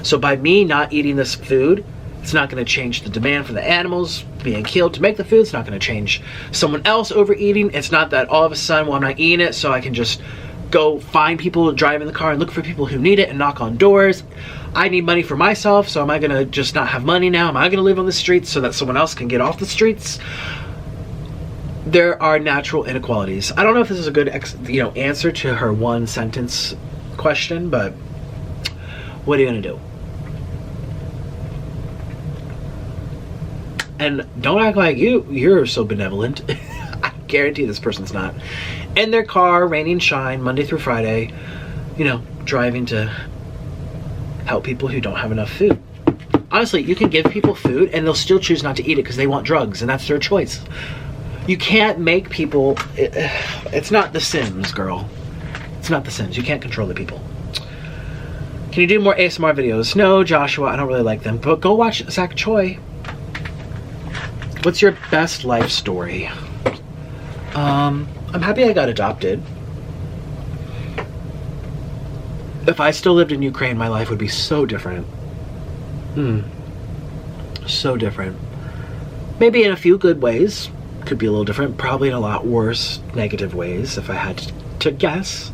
So by me not eating this food, it's not going to change the demand for the animals being killed to make the food. It's not going to change someone else overeating. It's not that all of a sudden, well, I'm not eating it, so I can just go find people to drive in the car and look for people who need it and knock on doors. I need money for myself, so am I gonna just not have money now? Am I gonna live on the streets so that someone else can get off the streets? There are natural inequalities. I don't know if this is a good answer to her one sentence question, but what are you gonna do? And don't act like you're so benevolent. I guarantee this person's not. In their car, rain and shine, Monday through Friday, driving to help people who don't have enough food. Honestly, you can give people food and they'll still choose not to eat it because they want drugs, and that's their choice. You can't make people, it's not The Sims, girl. It's not The Sims. You can't control the people. Can you do more ASMR videos? No, Joshua, I don't really like them. But go watch Zach Choi. What's your best life story? I'm happy I got adopted. If I still lived in Ukraine, my life would be so different. So different. Maybe in a few good ways. Could be a little different. Probably in a lot worse negative ways, if I had to guess.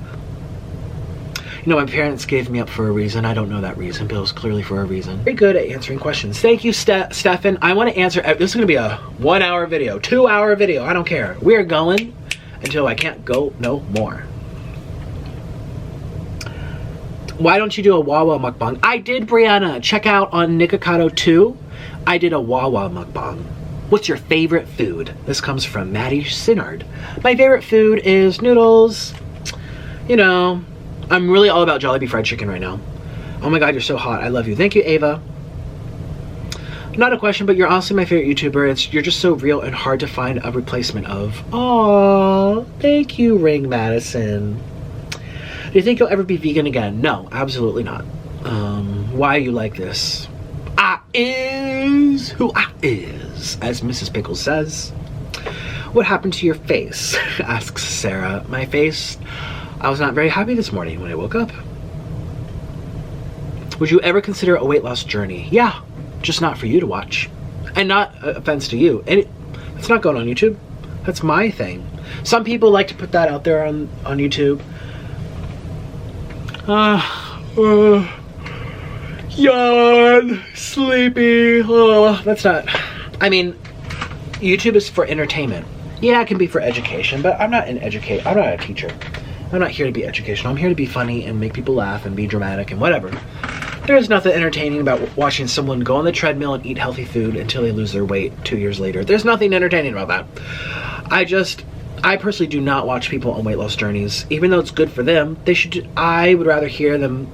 My parents gave me up for a reason. I don't know that reason, but it was clearly for a reason. Very good at answering questions. Thank you, Stefan. I want to answer. This is going to be a 1 hour video, 2 hour video. I don't care. We are going until I can't go no more. Why don't you do a Wawa mukbang? I did, Brianna. Check out on Nikocado 2. I did a Wawa mukbang. What's your favorite food? This comes from Maddie Sinnard. My favorite food is noodles. I'm really all about Jollibee fried chicken right now. Oh my God, you're so hot. I love you. Thank you, Ava. Not a question, but you're honestly my favorite YouTuber. You're just so real and hard to find a replacement of. Aww, thank you, Ring Madison. Do you think you'll ever be vegan again? No, absolutely not. Why are you like this? I is who I is, as Mrs. Pickles says. What happened to your face? Asks Sarah. My face, I was not very happy this morning when I woke up. Would you ever consider a weight loss journey? Yeah, just not for you to watch. And not offense to you. And it's not going on YouTube. That's my thing. Some people like to put that out there on YouTube. Yawn, sleepy. Oh, that's not. I mean, YouTube is for entertainment. Yeah, it can be for education, but I'm not I'm not a teacher. I'm not here to be educational. I'm here to be funny and make people laugh and be dramatic and whatever. There's nothing entertaining about watching someone go on the treadmill and eat healthy food until they lose their weight 2 years later. There's nothing entertaining about that. I personally do not watch people on weight loss journeys. Even though it's good for them, I would rather hear them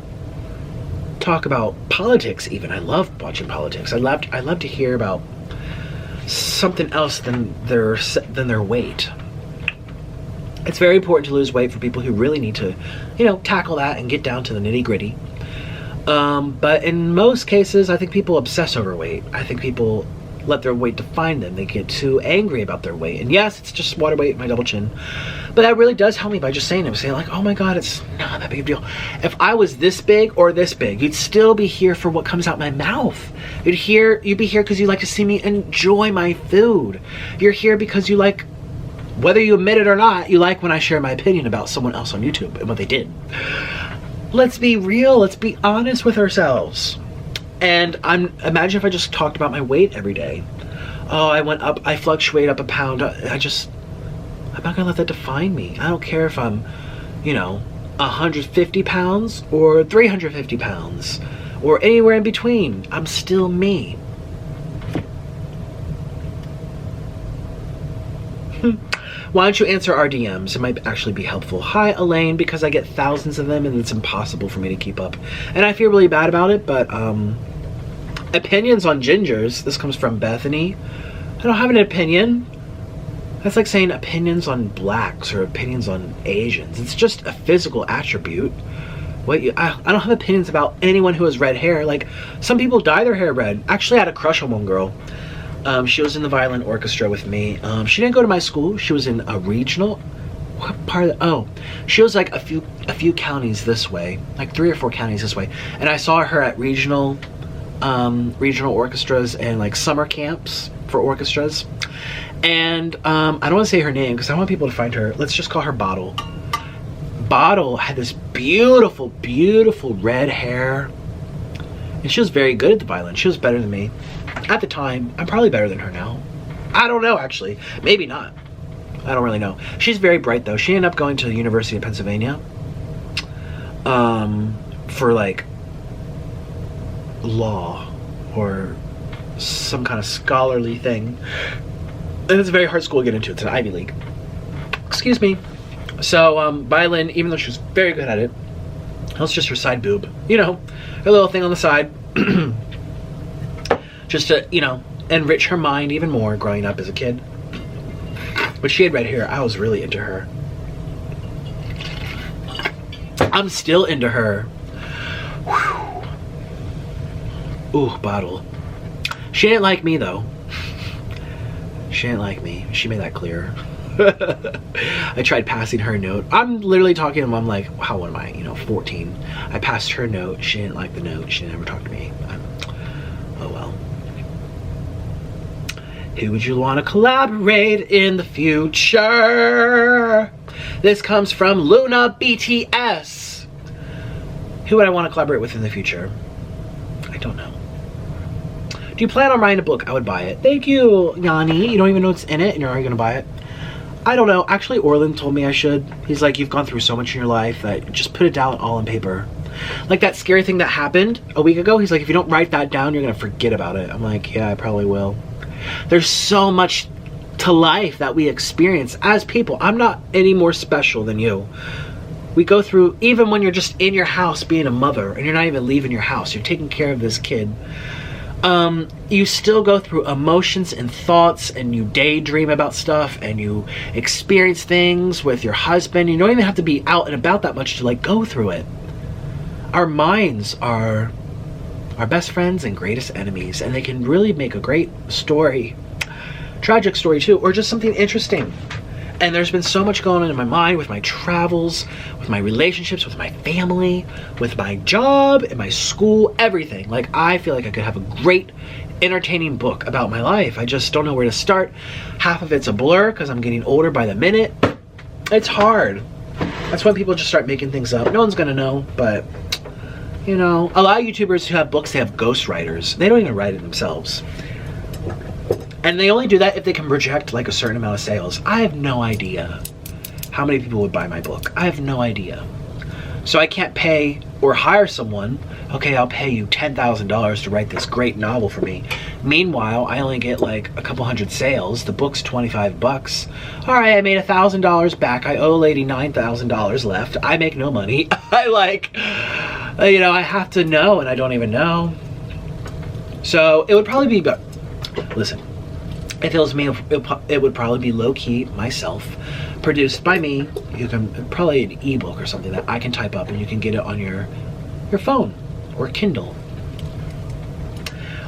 talk about politics even. I love watching politics. I love to hear about something else than their weight. It's very important to lose weight for people who really need to, tackle that and get down to the nitty-gritty. But in most cases, I think people obsess over weight. I think people let their weight define them. They get too angry about their weight. And yes, it's just water weight in my double chin. But that really does help me by just saying like, oh my God, it's not that big of a deal. If I was this big or this big, you'd still be here for what comes out my mouth. You'd be here because you like to see me enjoy my food. You're here because you like, whether you admit it or not, you like when I share my opinion about someone else on YouTube and what they did. Let's be real. Let's be honest with ourselves. And imagine if I just talked about my weight every day. Oh, I went up, I fluctuate up a pound. I'm not gonna let that define me. I don't care if I'm, 150 pounds or 350 pounds or anywhere in between. I'm still me. Why don't you answer our DMs? It might actually be helpful. Hi, Elaine, because I get thousands of them and it's impossible for me to keep up. And I feel really bad about it, but opinions on gingers. This comes from Bethany. I don't have an opinion. That's like saying opinions on blacks or opinions on Asians. It's just a physical attribute. I don't have opinions about anyone who has red hair. Like, some people dye their hair red. Actually, I had a crush on one girl. She was in the violin orchestra with me. She didn't go to my school. She was in a regional. What part of oh, she was like a few counties this way, like 3 or 4 counties this way. And I saw her at regional orchestras and like summer camps for orchestras. And I don't want to say her name because I want people to find her. Let's just call her Bottle. Bottle had this beautiful, beautiful red hair. And she was very good at the violin. She was better than me. At the time, I'm probably better than her now. I don't know, actually. Maybe not. I don't really know. She's very bright, though. She ended up going to the University of Pennsylvania. For, like, law. Or some kind of scholarly thing. And it's a very hard school to get into. It's an Ivy League. Excuse me. So, violin, even though she was very good at it, that was just her side boob. You know, her little thing on the side. Just to, you know, enrich her mind even more growing up as a kid. But she had red hair. I was really into her. I'm still into her. Whew. Ooh, Bottle. She didn't like me, though. She didn't like me. She made that clear. I tried passing her a note. I'm literally talking to mom like, how old am I? You know, 14. I passed her a note. She didn't like the note. She never talked to me. Oh well. Who would you want to collaborate in the future? This comes from Luna BTS. Who would I want to collaborate with in the future? I don't know. Do you plan on writing a book? I would buy it. Thank you, Yanni. You don't even know what's in it and you're already gonna buy it. I don't know. Actually, Orland told me I should. He's like, you've gone through so much in your life that just put it down all on paper. Like that scary thing that happened a week ago. He's like, if you don't write that down, you're gonna forget about it. I'm like, yeah, I probably will. There's so much to life that we experience as people. I'm not any more special than you. We go through, even when you're just in your house being a mother and you're not even leaving your house, you're taking care of this kid. You still go through emotions and thoughts, and you daydream about stuff, and you experience things with your husband. You don't even have to be out and about that much to like go through it. Our minds are our best friends and greatest enemies, and they can really make a great story, tragic story too, or just something interesting. And there's been so much going on in my mind with my travels, with my relationships, with my family, with my job, and my school, everything. Like, I feel like I could have a great, entertaining book about my life. I just don't know where to start. Half of it's a blur because I'm getting older by the minute. It's hard. That's when people just start making things up. No one's gonna know, but, you know, a lot of YouTubers who have books, they have ghostwriters. They don't even write it themselves. And they only do that if they can project like a certain amount of sales. I have no idea how many people would buy my book. I have no idea. So I can't pay or hire someone, okay, I'll pay you $10,000 to write this great novel for me. Meanwhile, I only get like a couple hundred sales. The book's 25 bucks. All right, I made $1,000 back. I owe a lady $9,000 left. I make no money. I like, you know, I have to know and I don't even know. So it would probably be, but listen, it tells me it would probably be low-key myself, produced by me. You can probably an ebook or something that I can type up and you can get it on your phone or Kindle.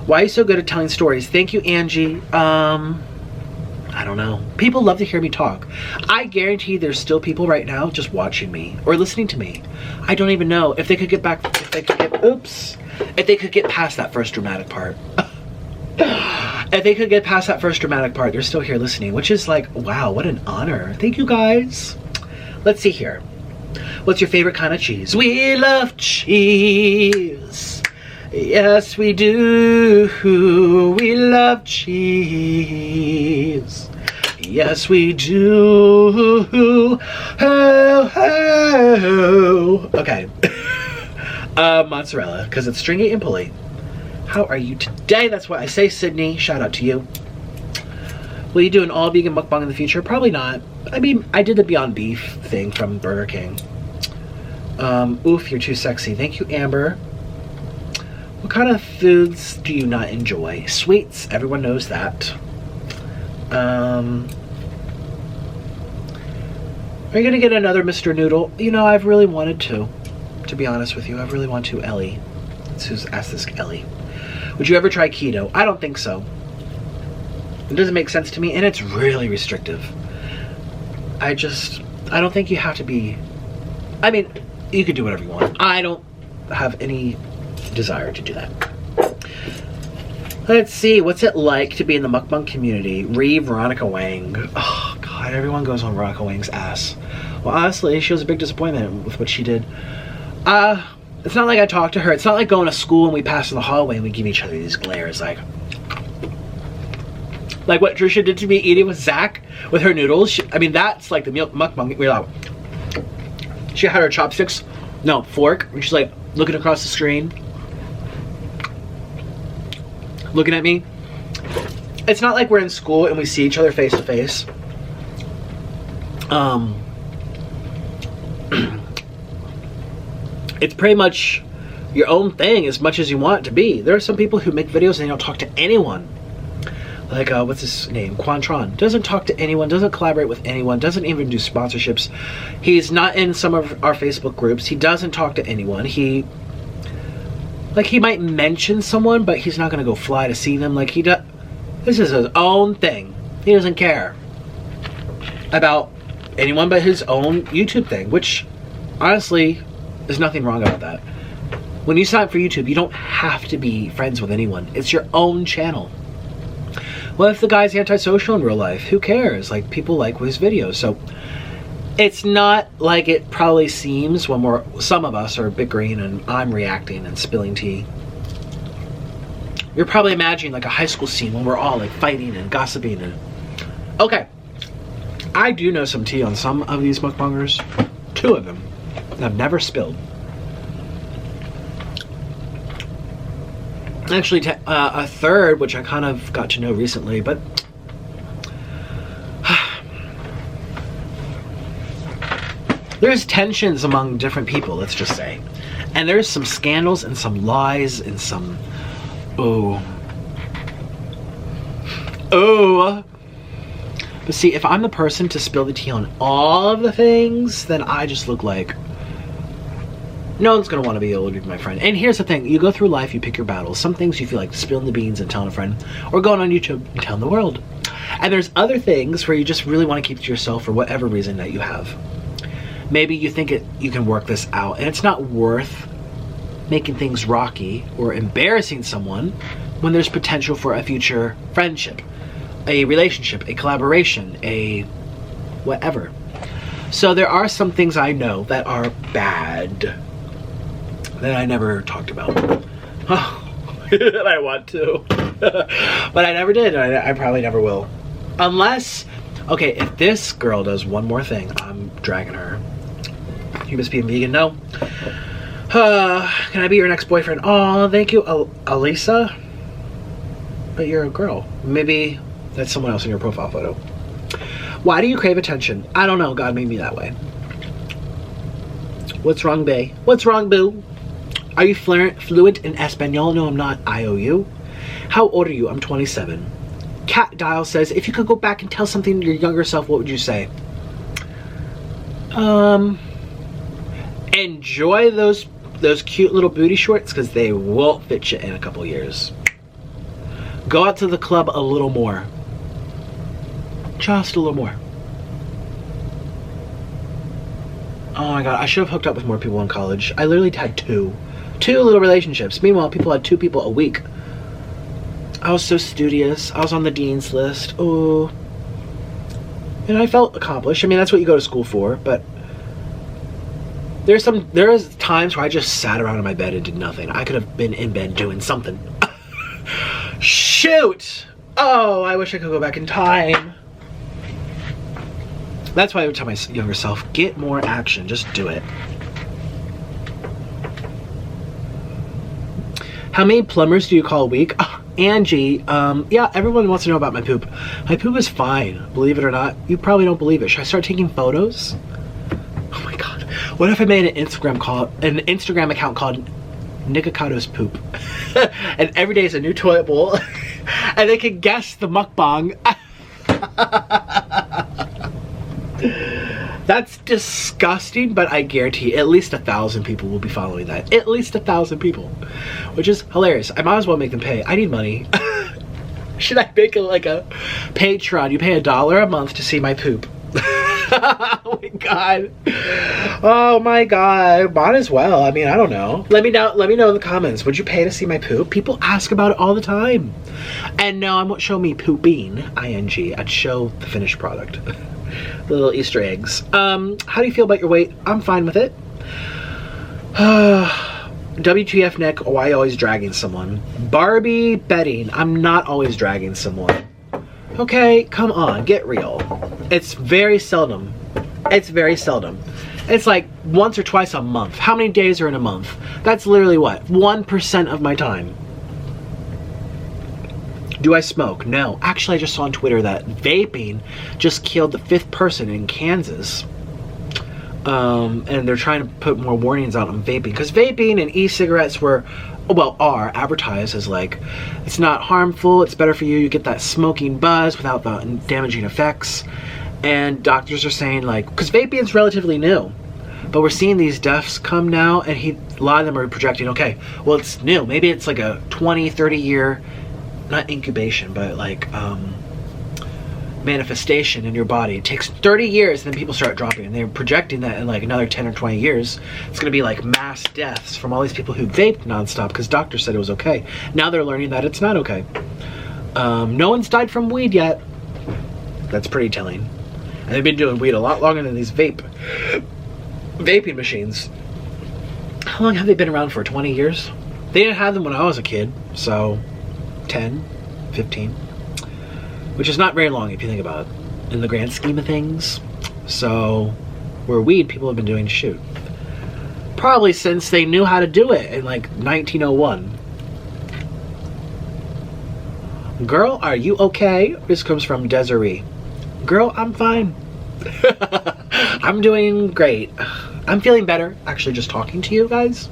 Why are you so good at telling stories? Thank you, Angie. I don't know. People love to hear me talk. I guarantee there's still people right now just watching me or listening to me. I don't even know if they could get back. If they could get, oops. If they could get past that first dramatic part. If they could get past that first dramatic part, they're still here listening, which is like, wow, what an honor. Thank you, guys. Let's see here. What's your favorite kind of cheese? We love cheese. Yes, we do. We love cheese. Yes, we do. Oh, oh. Okay. Mozzarella, because it's stringy and pulley. How are you today? That's why I say Sydney. Shout out to you. Will you do an all vegan mukbang in the future? Probably not. I mean, I did the Beyond Beef thing from Burger King. Oof, you're too sexy. Thank you, Amber. What kind of foods do you not enjoy? Sweets, everyone knows that. Are you gonna get another Mr. Noodle? You know, I've really wanted to be honest with you. I've really wanted to. Ellie. Let's just ask this Ellie. Would you ever try keto? I don't think so. It doesn't make sense to me, and it's really restrictive. I don't think you have to be, I mean, you could do whatever you want. I don't have any desire to do that. Let's see, what's it like to be in the mukbang community? Veronica Wang. Oh, God. God, everyone goes on Rocco Wang's ass. Well, honestly, she was a big disappointment with what she did. It's not like I talked to her. It's not like going to school and we pass in the hallway and we give each other these glares, like what Trisha did to me eating with Zach with her noodles. I mean, that's like the mukbang. She had her chopsticks, no, fork, and she's like looking across the screen, looking at me. It's not like we're in school and we see each other face to face. It's pretty much your own thing as much as you want it to be. There are some people who make videos and they don't talk to anyone. Like, what's his name? Quantron. Doesn't talk to anyone, doesn't collaborate with anyone, doesn't even do sponsorships. He's not in some of our Facebook groups. He doesn't talk to anyone. He might mention someone, but he's not gonna go fly to see them. Like, this is his own thing. He doesn't care about anyone but his own YouTube thing, which, honestly, there's nothing wrong about that. When you sign up for YouTube, you don't have to be friends with anyone. It's your own channel. What if the guy's antisocial in real life? Who cares? Like, people like his videos. So it's not like it probably seems when some of us are bickering and I'm reacting and spilling tea. You're probably imagining like a high school scene when we're all like fighting and gossiping and... Okay. I do know some tea on some of these mukbangers. 2 of them. I've never spilled. Actually, a third, which I kind of got to know recently, but there's tensions among different people, let's just say. And there's some scandals and some lies and some... Oh. But see, if I'm the person to spill the tea on all of the things, then I just look like... No one's gonna want to be able to be my friend. And here's the thing, you go through life, you pick your battles. Some things you feel like spilling the beans and telling a friend, or going on YouTube and telling the world. And there's other things where you just really want to keep to yourself for whatever reason that you have. Maybe you think you can work this out, and it's not worth making things rocky or embarrassing someone when there's potential for a future friendship, a relationship, a collaboration, a whatever. So there are some things I know that are bad that I never talked about. And I want to. But I never did, and I probably never will. Unless, okay, if this girl does one more thing, I'm dragging her. You must be a vegan, no? Can I be your next boyfriend? Oh, thank you, Alisa. But you're a girl. Maybe that's someone else in your profile photo. Why do you crave attention? I don't know, God made me that way. What's wrong, bae? What's wrong, boo? Are you fluent in Espanol? No, I'm not. IOU. How old are you? I'm 27. Cat Dial says, if you could go back and tell something to your younger self, what would you say? Enjoy those cute little booty shorts, because they will fit you in a couple years. Go out to the club a little more. Just a little more. Oh my God, I should have hooked up with more people in college. I literally had two little relationships. Meanwhile, people had 2 people a week. I was so studious. I was on the dean's list. Oh. And I felt accomplished. I mean, that's what you go to school for, but there is times where I just sat around in my bed and did nothing. I could have been in bed doing something. Shoot! Oh, I wish I could go back in time. That's why I would tell my younger self, get more action, just do it. How many plumbers do you call a week? Oh, Angie, yeah, everyone wants to know about my poop. My poop is fine, believe it or not. You probably don't believe it. Should I start taking photos? Oh my God. What if I made an Instagram account called Nikocado's Poop? And every day is a new toilet bowl. And they can guess the mukbang. That's disgusting, but I guarantee at least 1,000 people will be following that. At least 1,000 people, which is hilarious. I might as well make them pay. I need money. Should I make it like a Patreon? You pay $1 a month to see my poop. Oh my god. Oh my god. Might as well. I mean, I don't know. Let me know in the comments. Would you pay to see my poop? People ask about it all the time. And no, I won't show me pooping, ing. I'd show the finished product. The little Easter eggs. How do you feel about your weight? I'm fine with it. WTF Nick, why always dragging someone? Barbie betting, I'm not always dragging someone. Okay, come on, get real. It's very seldom. It's very seldom. It's like once or twice a month. How many days are in a month? That's literally what? 1% of my time. Do I smoke? No. Actually, I just saw on Twitter that vaping just killed the 5th person in Kansas. And they're trying to put more warnings out on vaping, because vaping and e-cigarettes are advertised as like, it's not harmful, it's better for you, you get that smoking buzz without the damaging effects. And doctors are saying like, because vaping is relatively new, but we're seeing these deaths come now, and a lot of them are projecting, okay, well, it's new, maybe it's like a 20-30 year, not incubation, but like manifestation in your body. It takes 30 years and then people start dropping, and they're projecting that in like another 10 or 20 years it's gonna be like mass deaths from all these people who vaped nonstop because doctors said it was okay. Now they're learning that it's not okay. No one's died from weed yet. That's pretty telling. And they've been doing weed a lot longer than these vaping machines. How long have they been around for? 20 years? They didn't have them when I was a kid, so 10, 15. Which is not very long if you think about it, in the grand scheme of things. So, where weed people have been doing shoot. Probably since they knew how to do it in like 1901. Girl, are you okay? This comes from Desiree. Girl, I'm fine. I'm doing great. I'm feeling better, actually, just talking to you guys.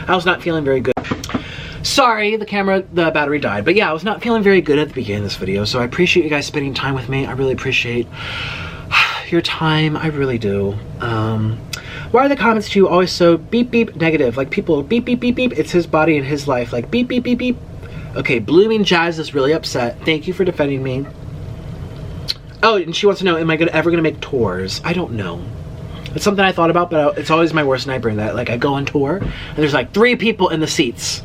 I was not feeling very good. Sorry, the battery died. But yeah, I was not feeling very good at the beginning of this video, so I appreciate you guys spending time with me. I really appreciate your time. I really do. Why are the comments to you always so beep beep negative? Like people beep beep beep beep. It's his body and his life. Like beep beep beep beep. Okay, Blooming Jazz is really upset. Thank you for defending me. Oh, and she wants to know, am I ever gonna make tours? I don't know. It's something I thought about, but it's always my worst nightmare that like I go on tour and there's like 3 people in the seats.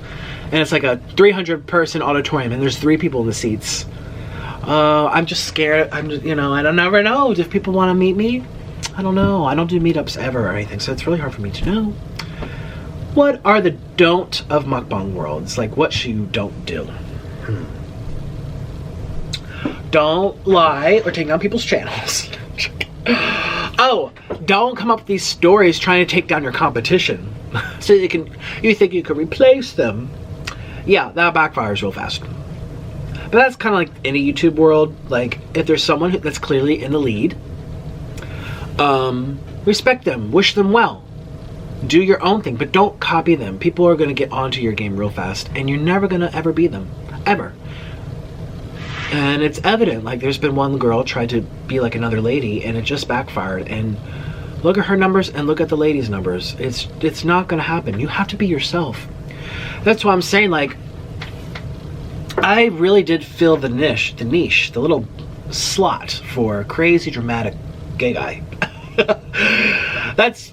And it's like a 300-person auditorium, and there's 3 people in the seats. I'm just scared. I don't never know if people want to meet me. I don't know. I don't do meetups ever or anything, so it's really hard for me to know. What are the don't of mukbang worlds? Like, what should you don't do? Don't lie or take down people's channels. Oh, don't come up with these stories trying to take down your competition. So you think you can replace them. Yeah, that backfires real fast. But that's kind of like in a YouTube world. Like, if there's someone that's clearly in the lead, respect them, wish them well, do your own thing, but don't copy them. People are going to get onto your game real fast, and you're never going to ever beat them, ever. And it's evident. Like, there's been one girl tried to be like another lady, and it just backfired. And look at her numbers and look at the lady's numbers. It's not going to happen. You have to be yourself. That's why I'm saying, like, I really did fill the niche, the little slot for crazy dramatic gay guy. That's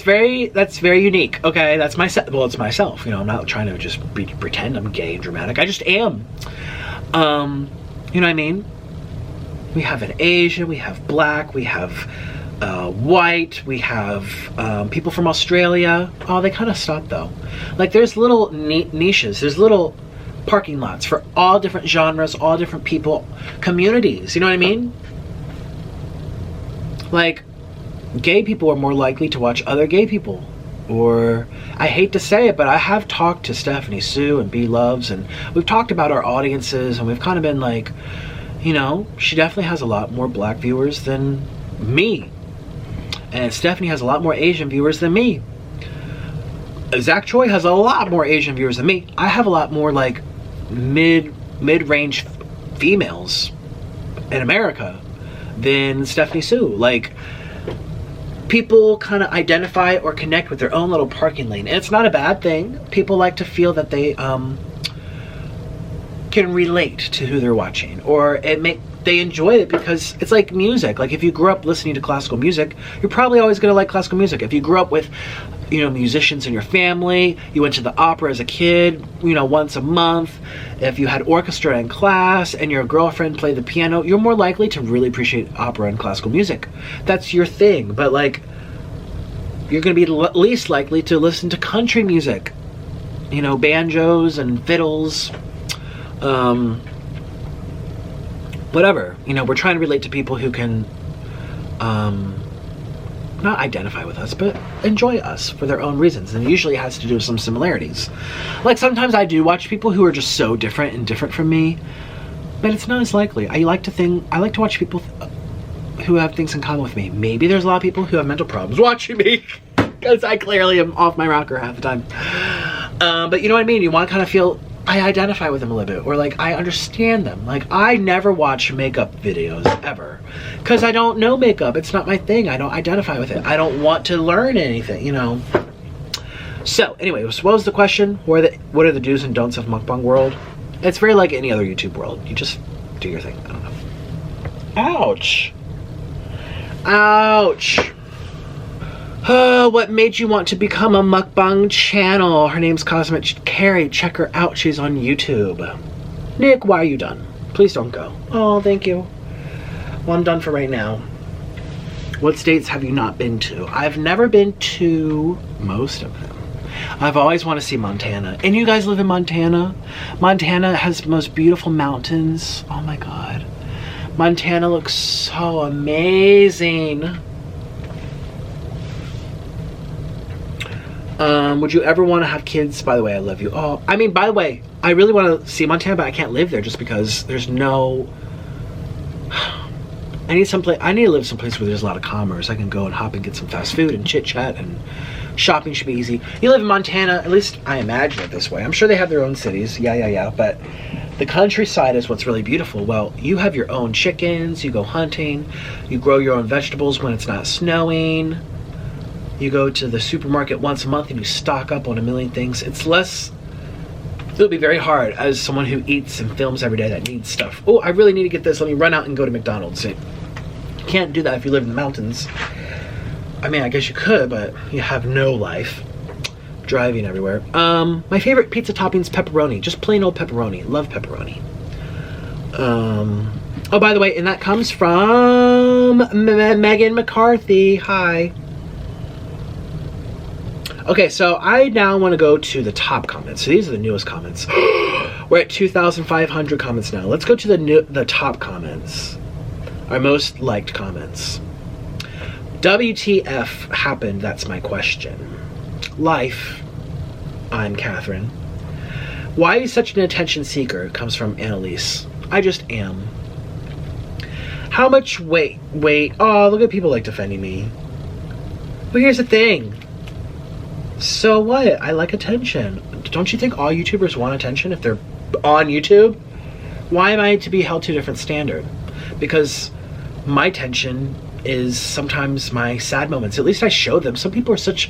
very unique. Okay, that's myself. Well, it's myself. You know, I'm not trying to just pretend I'm gay and dramatic. I just am. You know what I mean? We have an Asian, we have black, we have white, we have people from Australia. Oh, they kind of stopped though. Like, there's little niches, there's little parking lots for all different genres, all different people, communities, you know what I mean? Like, gay people are more likely to watch other gay people. Or, I hate to say it, but I have talked to Stephanie Sue and B Loves, and we've talked about our audiences, and we've kind of been like, you know, she definitely has a lot more black viewers than me. And Stephanie has a lot more Asian viewers than me. Zach Choi has a lot more Asian viewers than me. I have a lot more like mid-range females in America than Stephanie Sue. Like, people kind of identify or connect with their own little parking lane, and it's not a bad thing. People like to feel that they can relate to who they're watching, or they enjoy it because it's like music. Like if you grew up listening to classical music, you're probably always going to like classical music. If you grew up with, you know, musicians in your family, you went to the opera as a kid, you know, once a month, if you had orchestra in class and your girlfriend played the piano, you're more likely to really appreciate opera and classical music. That's your thing. But like, you're going to be least likely to listen to country music, you know, banjos and fiddles, whatever. You know, we're trying to relate to people who can not identify with us, but enjoy us for their own reasons. And it usually has to do with some similarities. Like sometimes I do watch people who are just so different and different from me, but it's not as likely. I like to watch people who have things in common with me. Maybe there's a lot of people who have mental problems watching me because I clearly am off my rocker half the time. But you know what I mean? You want to kind of feel I identify with them a little bit, or like I understand them. Like I never watch makeup videos ever because I don't know makeup. It's not my thing. I don't identify with it. I don't want to learn anything, you know. So anyway, what was the question? What are the do's and don'ts of mukbang world? It's very like any other YouTube world. You just do your thing. I don't know. Ouch. Ouch. Oh, what made you want to become a mukbang channel? Her name's Cosmic Carrie. Check her out. She's on YouTube. Nick, why are you done? Please don't go. Oh, thank you. Well, I'm done for right now. What states have you not been to? I've never been to most of them. I've always wanted to see Montana. And you guys live in Montana? Montana has the most beautiful mountains. Oh my God. Montana looks so amazing. Would you ever want to have kids? By the way, I love you. Oh, I mean, by the way, I really want to see Montana, but I can't live there just because there's no... I need to live someplace where there's a lot of commerce. I can go and hop and get some fast food and chit chat, and shopping should be easy. You live in Montana, at least I imagine it this way. I'm sure they have their own cities, yeah, but the countryside is what's really beautiful. Well, you have your own chickens, you go hunting, you grow your own vegetables when it's not snowing. You go to the supermarket once a month and you stock up on a million things. It'll be very hard as someone who eats and films every day that needs stuff. Oh, I really need to get this. Let me run out and go to McDonald's. You can't do that if you live in the mountains. I mean, I guess you could, but you have no life. Driving everywhere. My favorite pizza topping's pepperoni. Just plain old pepperoni. Love pepperoni. Oh, by the way, and that comes from Megan McCarthy. Hi. Okay, so I now want to go to the top comments. So these are the newest comments. We're at 2,500 comments now. Let's go to the top comments. Our most liked comments. WTF happened? That's my question. Life. I'm Catherine. Why are you such an attention seeker? Comes from Annalise. I just am. How much weight? Oh, look at people like defending me. Well, here's the thing. So what? I like attention. Don't you think all YouTubers want attention if they're on YouTube? Why am I to be held to a different standard? Because my attention is sometimes my sad moments. At least I show them. Some people are such,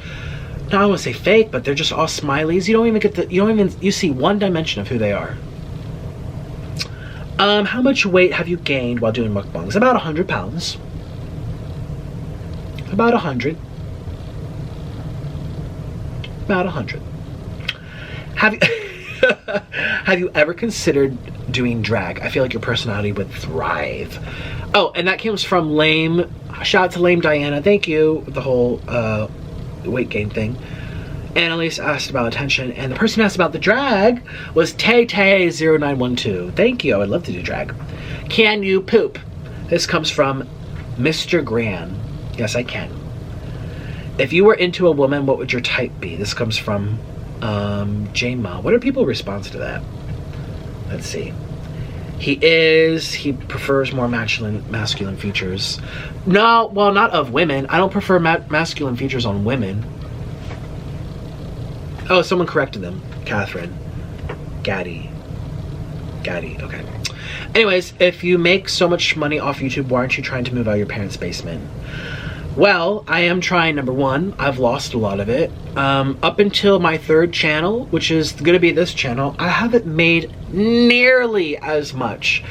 not I want to say fake, but they're just all smileys. You don't even get you see one dimension of who they are. How much weight have you gained while doing mukbangs? About 100 pounds. About 100. About 100. Have you ever considered doing drag? I feel like your personality would thrive. Oh, and that comes from Lame. Shout out to Lame Diana. Thank you. The whole weight gain thing. Annalise asked about attention, and the person who asked about the drag was Tay0912. Thank you. I would love to do drag. Can you poop? This comes from Mr. Gran. Yes, I can. If you were into a woman, what would your type be? This comes from Jane Ma. What are people's response to that? Let's see. He prefers more masculine features. No, well, not of women. I don't prefer masculine features on women. Oh, someone corrected them. Catherine. Gaddy, okay. Anyways, if you make so much money off YouTube, why aren't you trying to move out of your parents' basement? Well, I am trying. Number one, I've lost a lot of it. Up until my third channel, which is going to be this channel, I haven't made nearly as much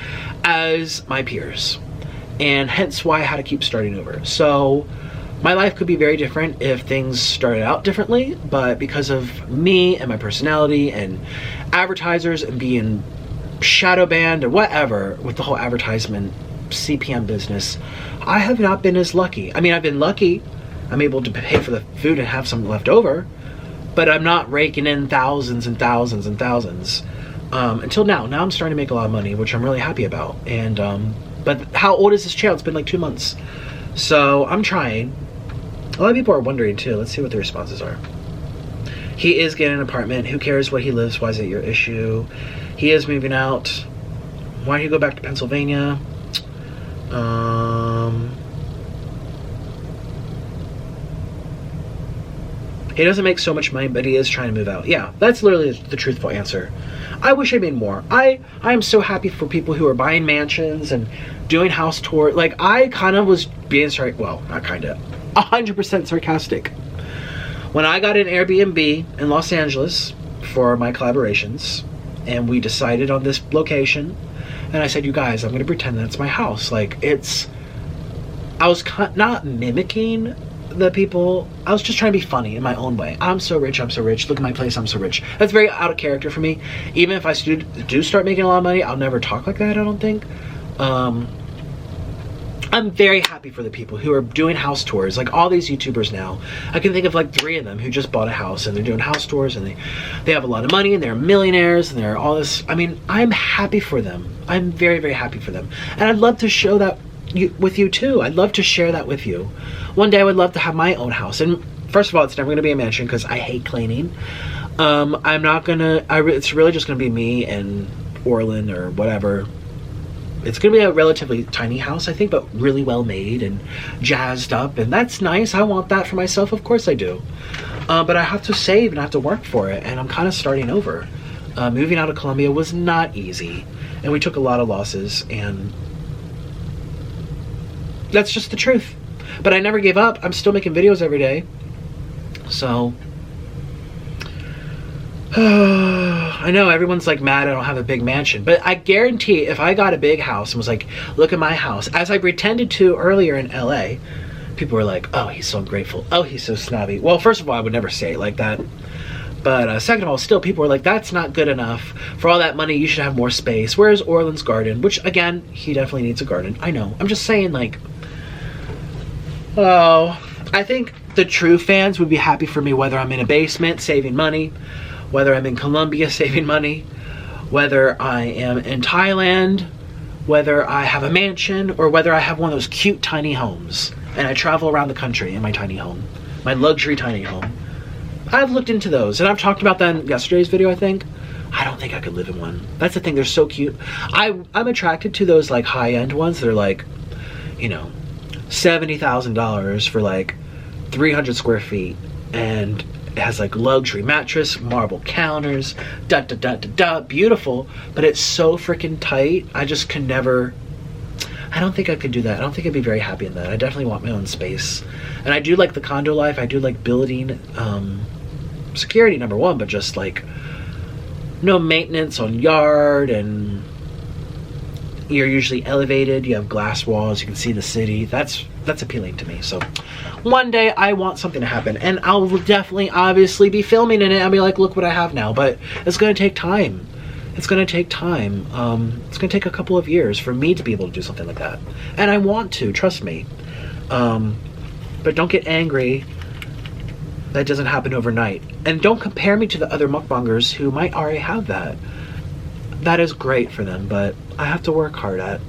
as my peers. And hence why I had to keep starting over. So my life could be very different if things started out differently, but because of me and my personality and advertisers and being shadow banned or whatever with the whole advertisement CPM business, I have not been as lucky. I mean, I've been lucky. I'm able to pay for the food and have some left over, but I'm not raking in thousands and thousands and thousands until now. Now I'm starting to make a lot of money, which I'm really happy about. And but how old is this channel? It's been like 2 months. So I'm trying. A lot of people are wondering too. Let's see what the responses are. He is getting an apartment. Who cares what he lives? Why is it your issue? He is moving out. Why don't you go back to Pennsylvania? He doesn't make so much money, but he is trying to move out. Yeah, that's literally the truthful answer. I wish I made more. I am so happy for people who are buying mansions and doing house tours. Like, I kind of was being well, not kind of, 100% sarcastic. When I got an Airbnb in Los Angeles for my collaborations, and we decided on this location, and I said, you guys, I'm going to pretend that's my house. Like, I was not mimicking the people. I was just trying to be funny in my own way. I'm so rich, I'm so rich. Look at my place, I'm so rich. That's very out of character for me. Even if I do start making a lot of money, I'll never talk like that, I don't think. I'm very happy for the people who are doing house tours. Like all these YouTubers now. I can think of like 3 of them who just bought a house and they're doing house tours and they have a lot of money and they're millionaires and they're all this. I mean, I'm happy for them. I'm very, very happy for them. And I'd love to show that with you too. I'd love to share that with you. One day I would love to have my own house. And first of all, it's never going to be a mansion because I hate cleaning. I'm not going to, it's really just going to be me and Orlin or whatever. It's going to be a relatively tiny house, I think, but really well made and jazzed up. And that's nice. I want that for myself. Of course I do. But I have to save and I have to work for it. And I'm kind of starting over. Moving out of Colombia was not easy. And we took a lot of losses. And that's just the truth. But I never gave up. I'm still making videos every day. So I know everyone's like mad I don't have a big mansion, but I guarantee if I got a big house and was like, look at my house, as I pretended to earlier in LA, people were like, oh, he's so ungrateful. Oh, he's so snobby. Well, first of all, I would never say it like that. But second of all, still people were like, that's not good enough. For all that money, you should have more space. Where's Orlin's garden? Which again, he definitely needs a garden. I know. I'm just saying like, oh, I think the true fans would be happy for me whether I'm in a basement saving money, whether I'm in Colombia saving money, whether I am in Thailand, whether I have a mansion, or whether I have one of those cute tiny homes and I travel around the country in my tiny home, my luxury tiny home. I've looked into those and I've talked about that in yesterday's video, I think. I don't think I could live in one. That's the thing, they're so cute. I'm attracted to those like high-end ones that are like, you know, $70,000 for like 300 square feet and it has like luxury mattress, marble counters, beautiful, but it's so freaking tight. I just can never, I don't think I could do that. I don't think I'd be very happy in that. I definitely want my own space. And I do like the condo life. I do like building, security number one, but just like no maintenance on yard, and you're usually elevated, you have glass walls, you can see the city. That's appealing to me. So one day I want something to happen, and I'll definitely obviously be filming in it. I'll be like, look what I have now. But it's gonna take time. It's gonna take time. It's gonna take a couple of years for me to be able to do something like that, and I want to, trust me. But don't get angry that doesn't happen overnight, and don't compare me to the other mukbangers who might already have that. That is great for them, but I have to work hard at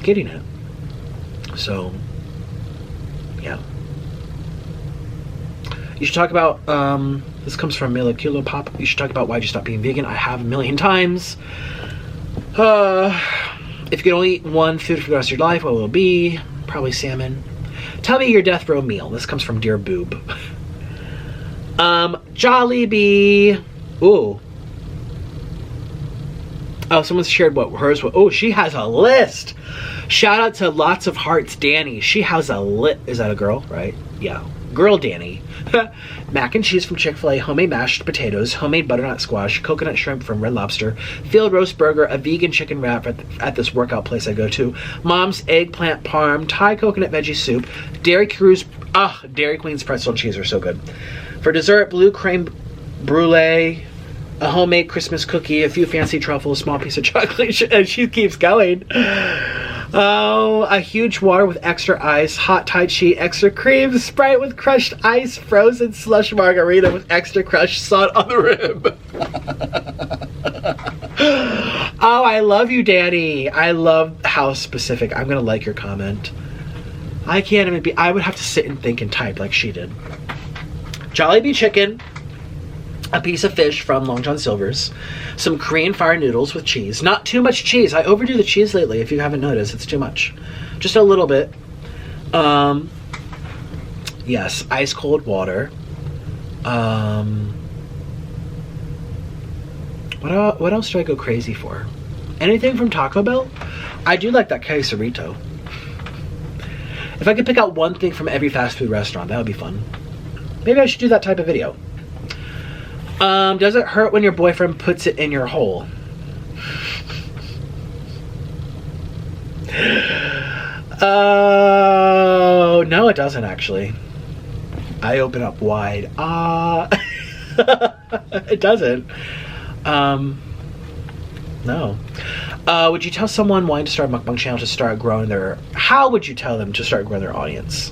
getting it. So yeah, you should talk about this comes from Mila Kilo Pop. You should talk about why'd you stop being vegan. I have a million times. If you could only eat one food for the rest of your life, what will it be? Probably salmon. Tell me your death row meal. This comes from Dear Boob. Jollibee. Ooh. Oh, someone shared what hers was. Oh, she has a list. Shout out to Lots of Hearts Danny. She has a lit. Is that a girl, right? Yeah. Girl Danny. Mac and cheese from Chick-fil-A, homemade mashed potatoes, homemade butternut squash, coconut shrimp from Red Lobster, field roast burger, a vegan chicken wrap at this workout place I go to, Mom's eggplant parm, Thai coconut veggie soup, Dairy Queen's pretzel and cheese are so good. For dessert, blue creme brulee, a homemade Christmas cookie, a few fancy truffles, small piece of chocolate, and she keeps going. Oh, a huge water with extra ice, hot Thai tea, extra cream, Sprite with crushed ice, frozen slush margarita with extra crushed salt on the rim. Oh, I love you, Danny. I love how specific. I'm gonna like your comment. I can't even be. I would have to sit and think and type like she did. Jollibee chicken, a piece of fish from Long John Silver's, some Korean fire noodles with cheese. Not too much cheese. I overdo the cheese lately. If you haven't noticed, it's too much. Just a little bit. Yes, ice cold water. What else do I go crazy for? Anything from Taco Bell? I do like that quesarito. If I could pick out one thing from every fast food restaurant, that would be fun. Maybe I should do that type of video. Does it hurt when your boyfriend puts it in your hole? Oh, no, it doesn't actually. I open up wide. It doesn't. No. Would you tell someone wanting to start a mukbang channel to start growing their... How would you tell them to start growing their audience?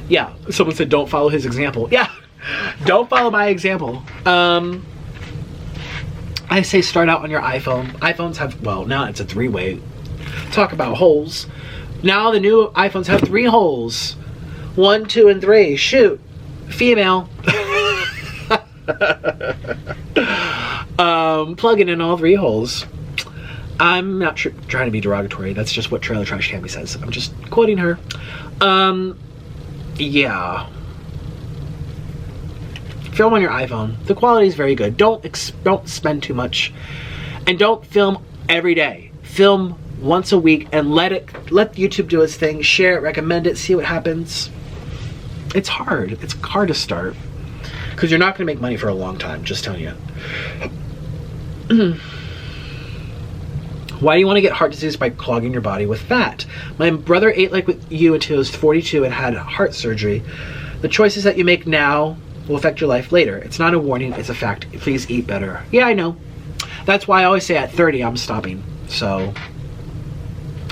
Yeah, someone said don't follow his example. Yeah. Don't follow my example. I say start out on your iPhone. iPhones have, well, now it's a 3-way. Talk about holes. Now the new iPhones have 3 holes. 1, 2, and 3. Shoot. Female. Plugging in all 3 holes. I'm not trying to be derogatory. That's just what Trailer Trash Tammy says. I'm just quoting her. Yeah. Film on your iPhone. The quality is very good. Don't spend too much, and don't film every day. Film once a week and let YouTube do its thing. Share it, recommend it, see what happens. It's hard. It's hard to start because you're not going to make money for a long time. Just telling you. Why do you want to get heart disease by clogging your body with fat? My brother ate like you until he was 42 and had heart surgery. The choices that you make now will affect your life later. It's not a warning, it's a fact. Please eat better. Yeah, I know. That's why I always say at 30 I'm stopping. So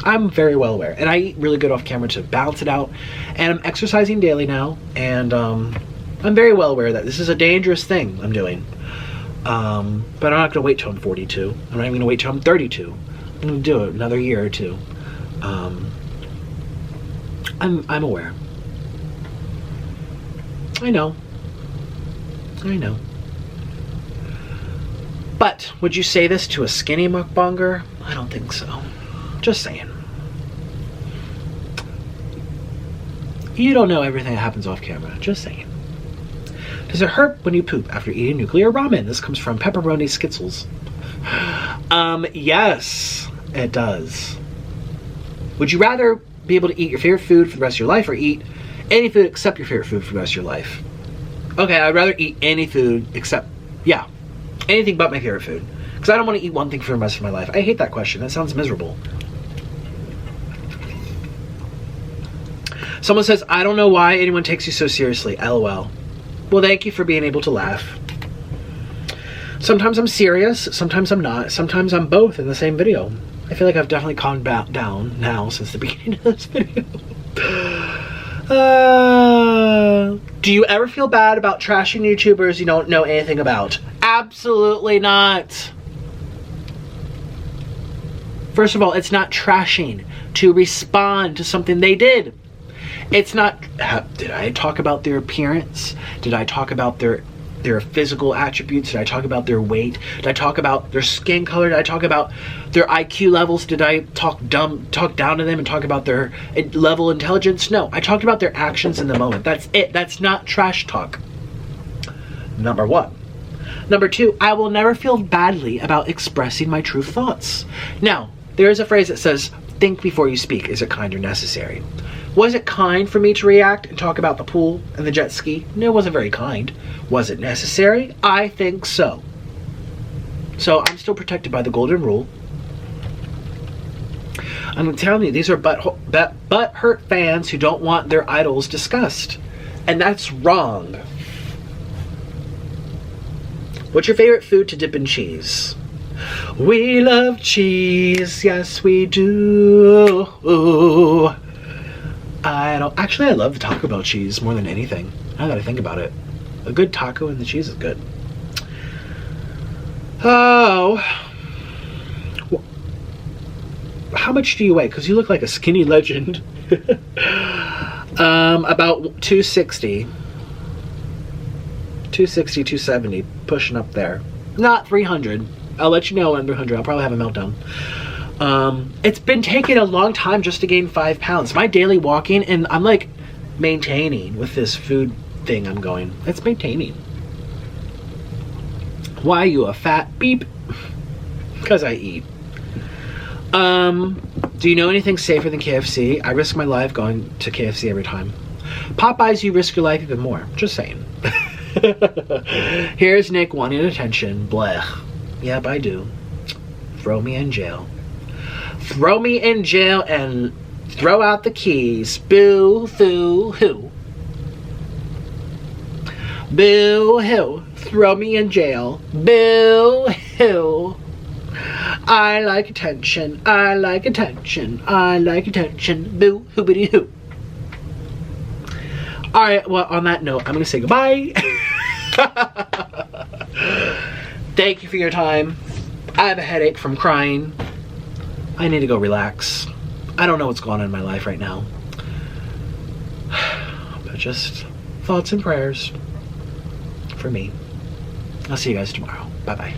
I'm very well aware. And I eat really good off camera to balance it out. And I'm exercising daily now. And I'm very well aware that this is a dangerous thing I'm doing. But I'm not going to wait till I'm 42. I'm not even going to wait till I'm 32. I'm going to do it another year or two. I'm aware. I know. But would you say this to a skinny mukbanger? I don't think so. Just saying. You don't know everything that happens off camera. Just saying. Does it hurt when you poop after eating nuclear ramen? This comes from Pepperoni Skitzels. Yes, it does. Would you rather be able to eat your favorite food for the rest of your life or eat any food except your favorite food for the rest of your life? Okay, I'd rather eat any food except, yeah, anything but my favorite food. Because I don't want to eat one thing for the rest of my life. I hate that question. That sounds miserable. Someone says, I don't know why anyone takes you so seriously. LOL. Well, thank you for being able to laugh. Sometimes I'm serious, sometimes I'm not, sometimes I'm both in the same video. I feel like I've definitely calmed down now since the beginning of this video. Do you ever feel bad about trashing YouTubers you don't know anything about? Absolutely not. First of all, it's not trashing to respond to something they did. It's not, did I talk about their appearance? Did I talk about their physical attributes? Did I talk about their weight? Did I talk about their skin color? Did I talk about their IQ levels? Did I talk down to them and talk about their level of intelligence? No, I talked about their actions in the moment. That's it. That's not trash talk. Number one. Number 2, I will never feel badly about expressing my true thoughts. Now, there is a phrase that says, think before you speak. Is it kind or necessary? Was it kind for me to react and talk about the pool and the jet ski? No, it wasn't very kind. Was it necessary? I think so. So I'm still protected by the golden rule. I'm telling you, these are butt-hurt fans who don't want their idols discussed. And that's wrong. What's your favorite food to dip in cheese? We love cheese, yes we do. I love Taco Bell cheese more than anything. Now that I think about it. A good taco and the cheese is good. Oh. How much do you weigh? Because you look like a skinny legend. About 260. 260, 270. Pushing up there. Not 300. I'll let you know when 300. I'll probably have a meltdown. It's been taking a long time just to gain 5 pounds. My daily walking, and I'm like maintaining with this food thing I'm going. It's maintaining. Why you a fat beep? Because I eat. Do you know anything safer than KFC? I risk my life going to KFC every time. Popeyes, you risk your life even more. Just saying. Here's Nick wanting attention. Blech. Yep, I do. Throw me in jail. Throw me in jail and throw out the keys. Boo, hoo, hoo. Boo, hoo. Throw me in jail. Boo, hoo. I like attention. I like attention. I like attention. Boo, hoobity hoo. Alright, well, on that note, I'm going to say goodbye. Thank you for your time. I have a headache from crying. I need to go relax. I don't know what's going on in my life right now. But just thoughts and prayers for me. I'll see you guys tomorrow. Bye-bye.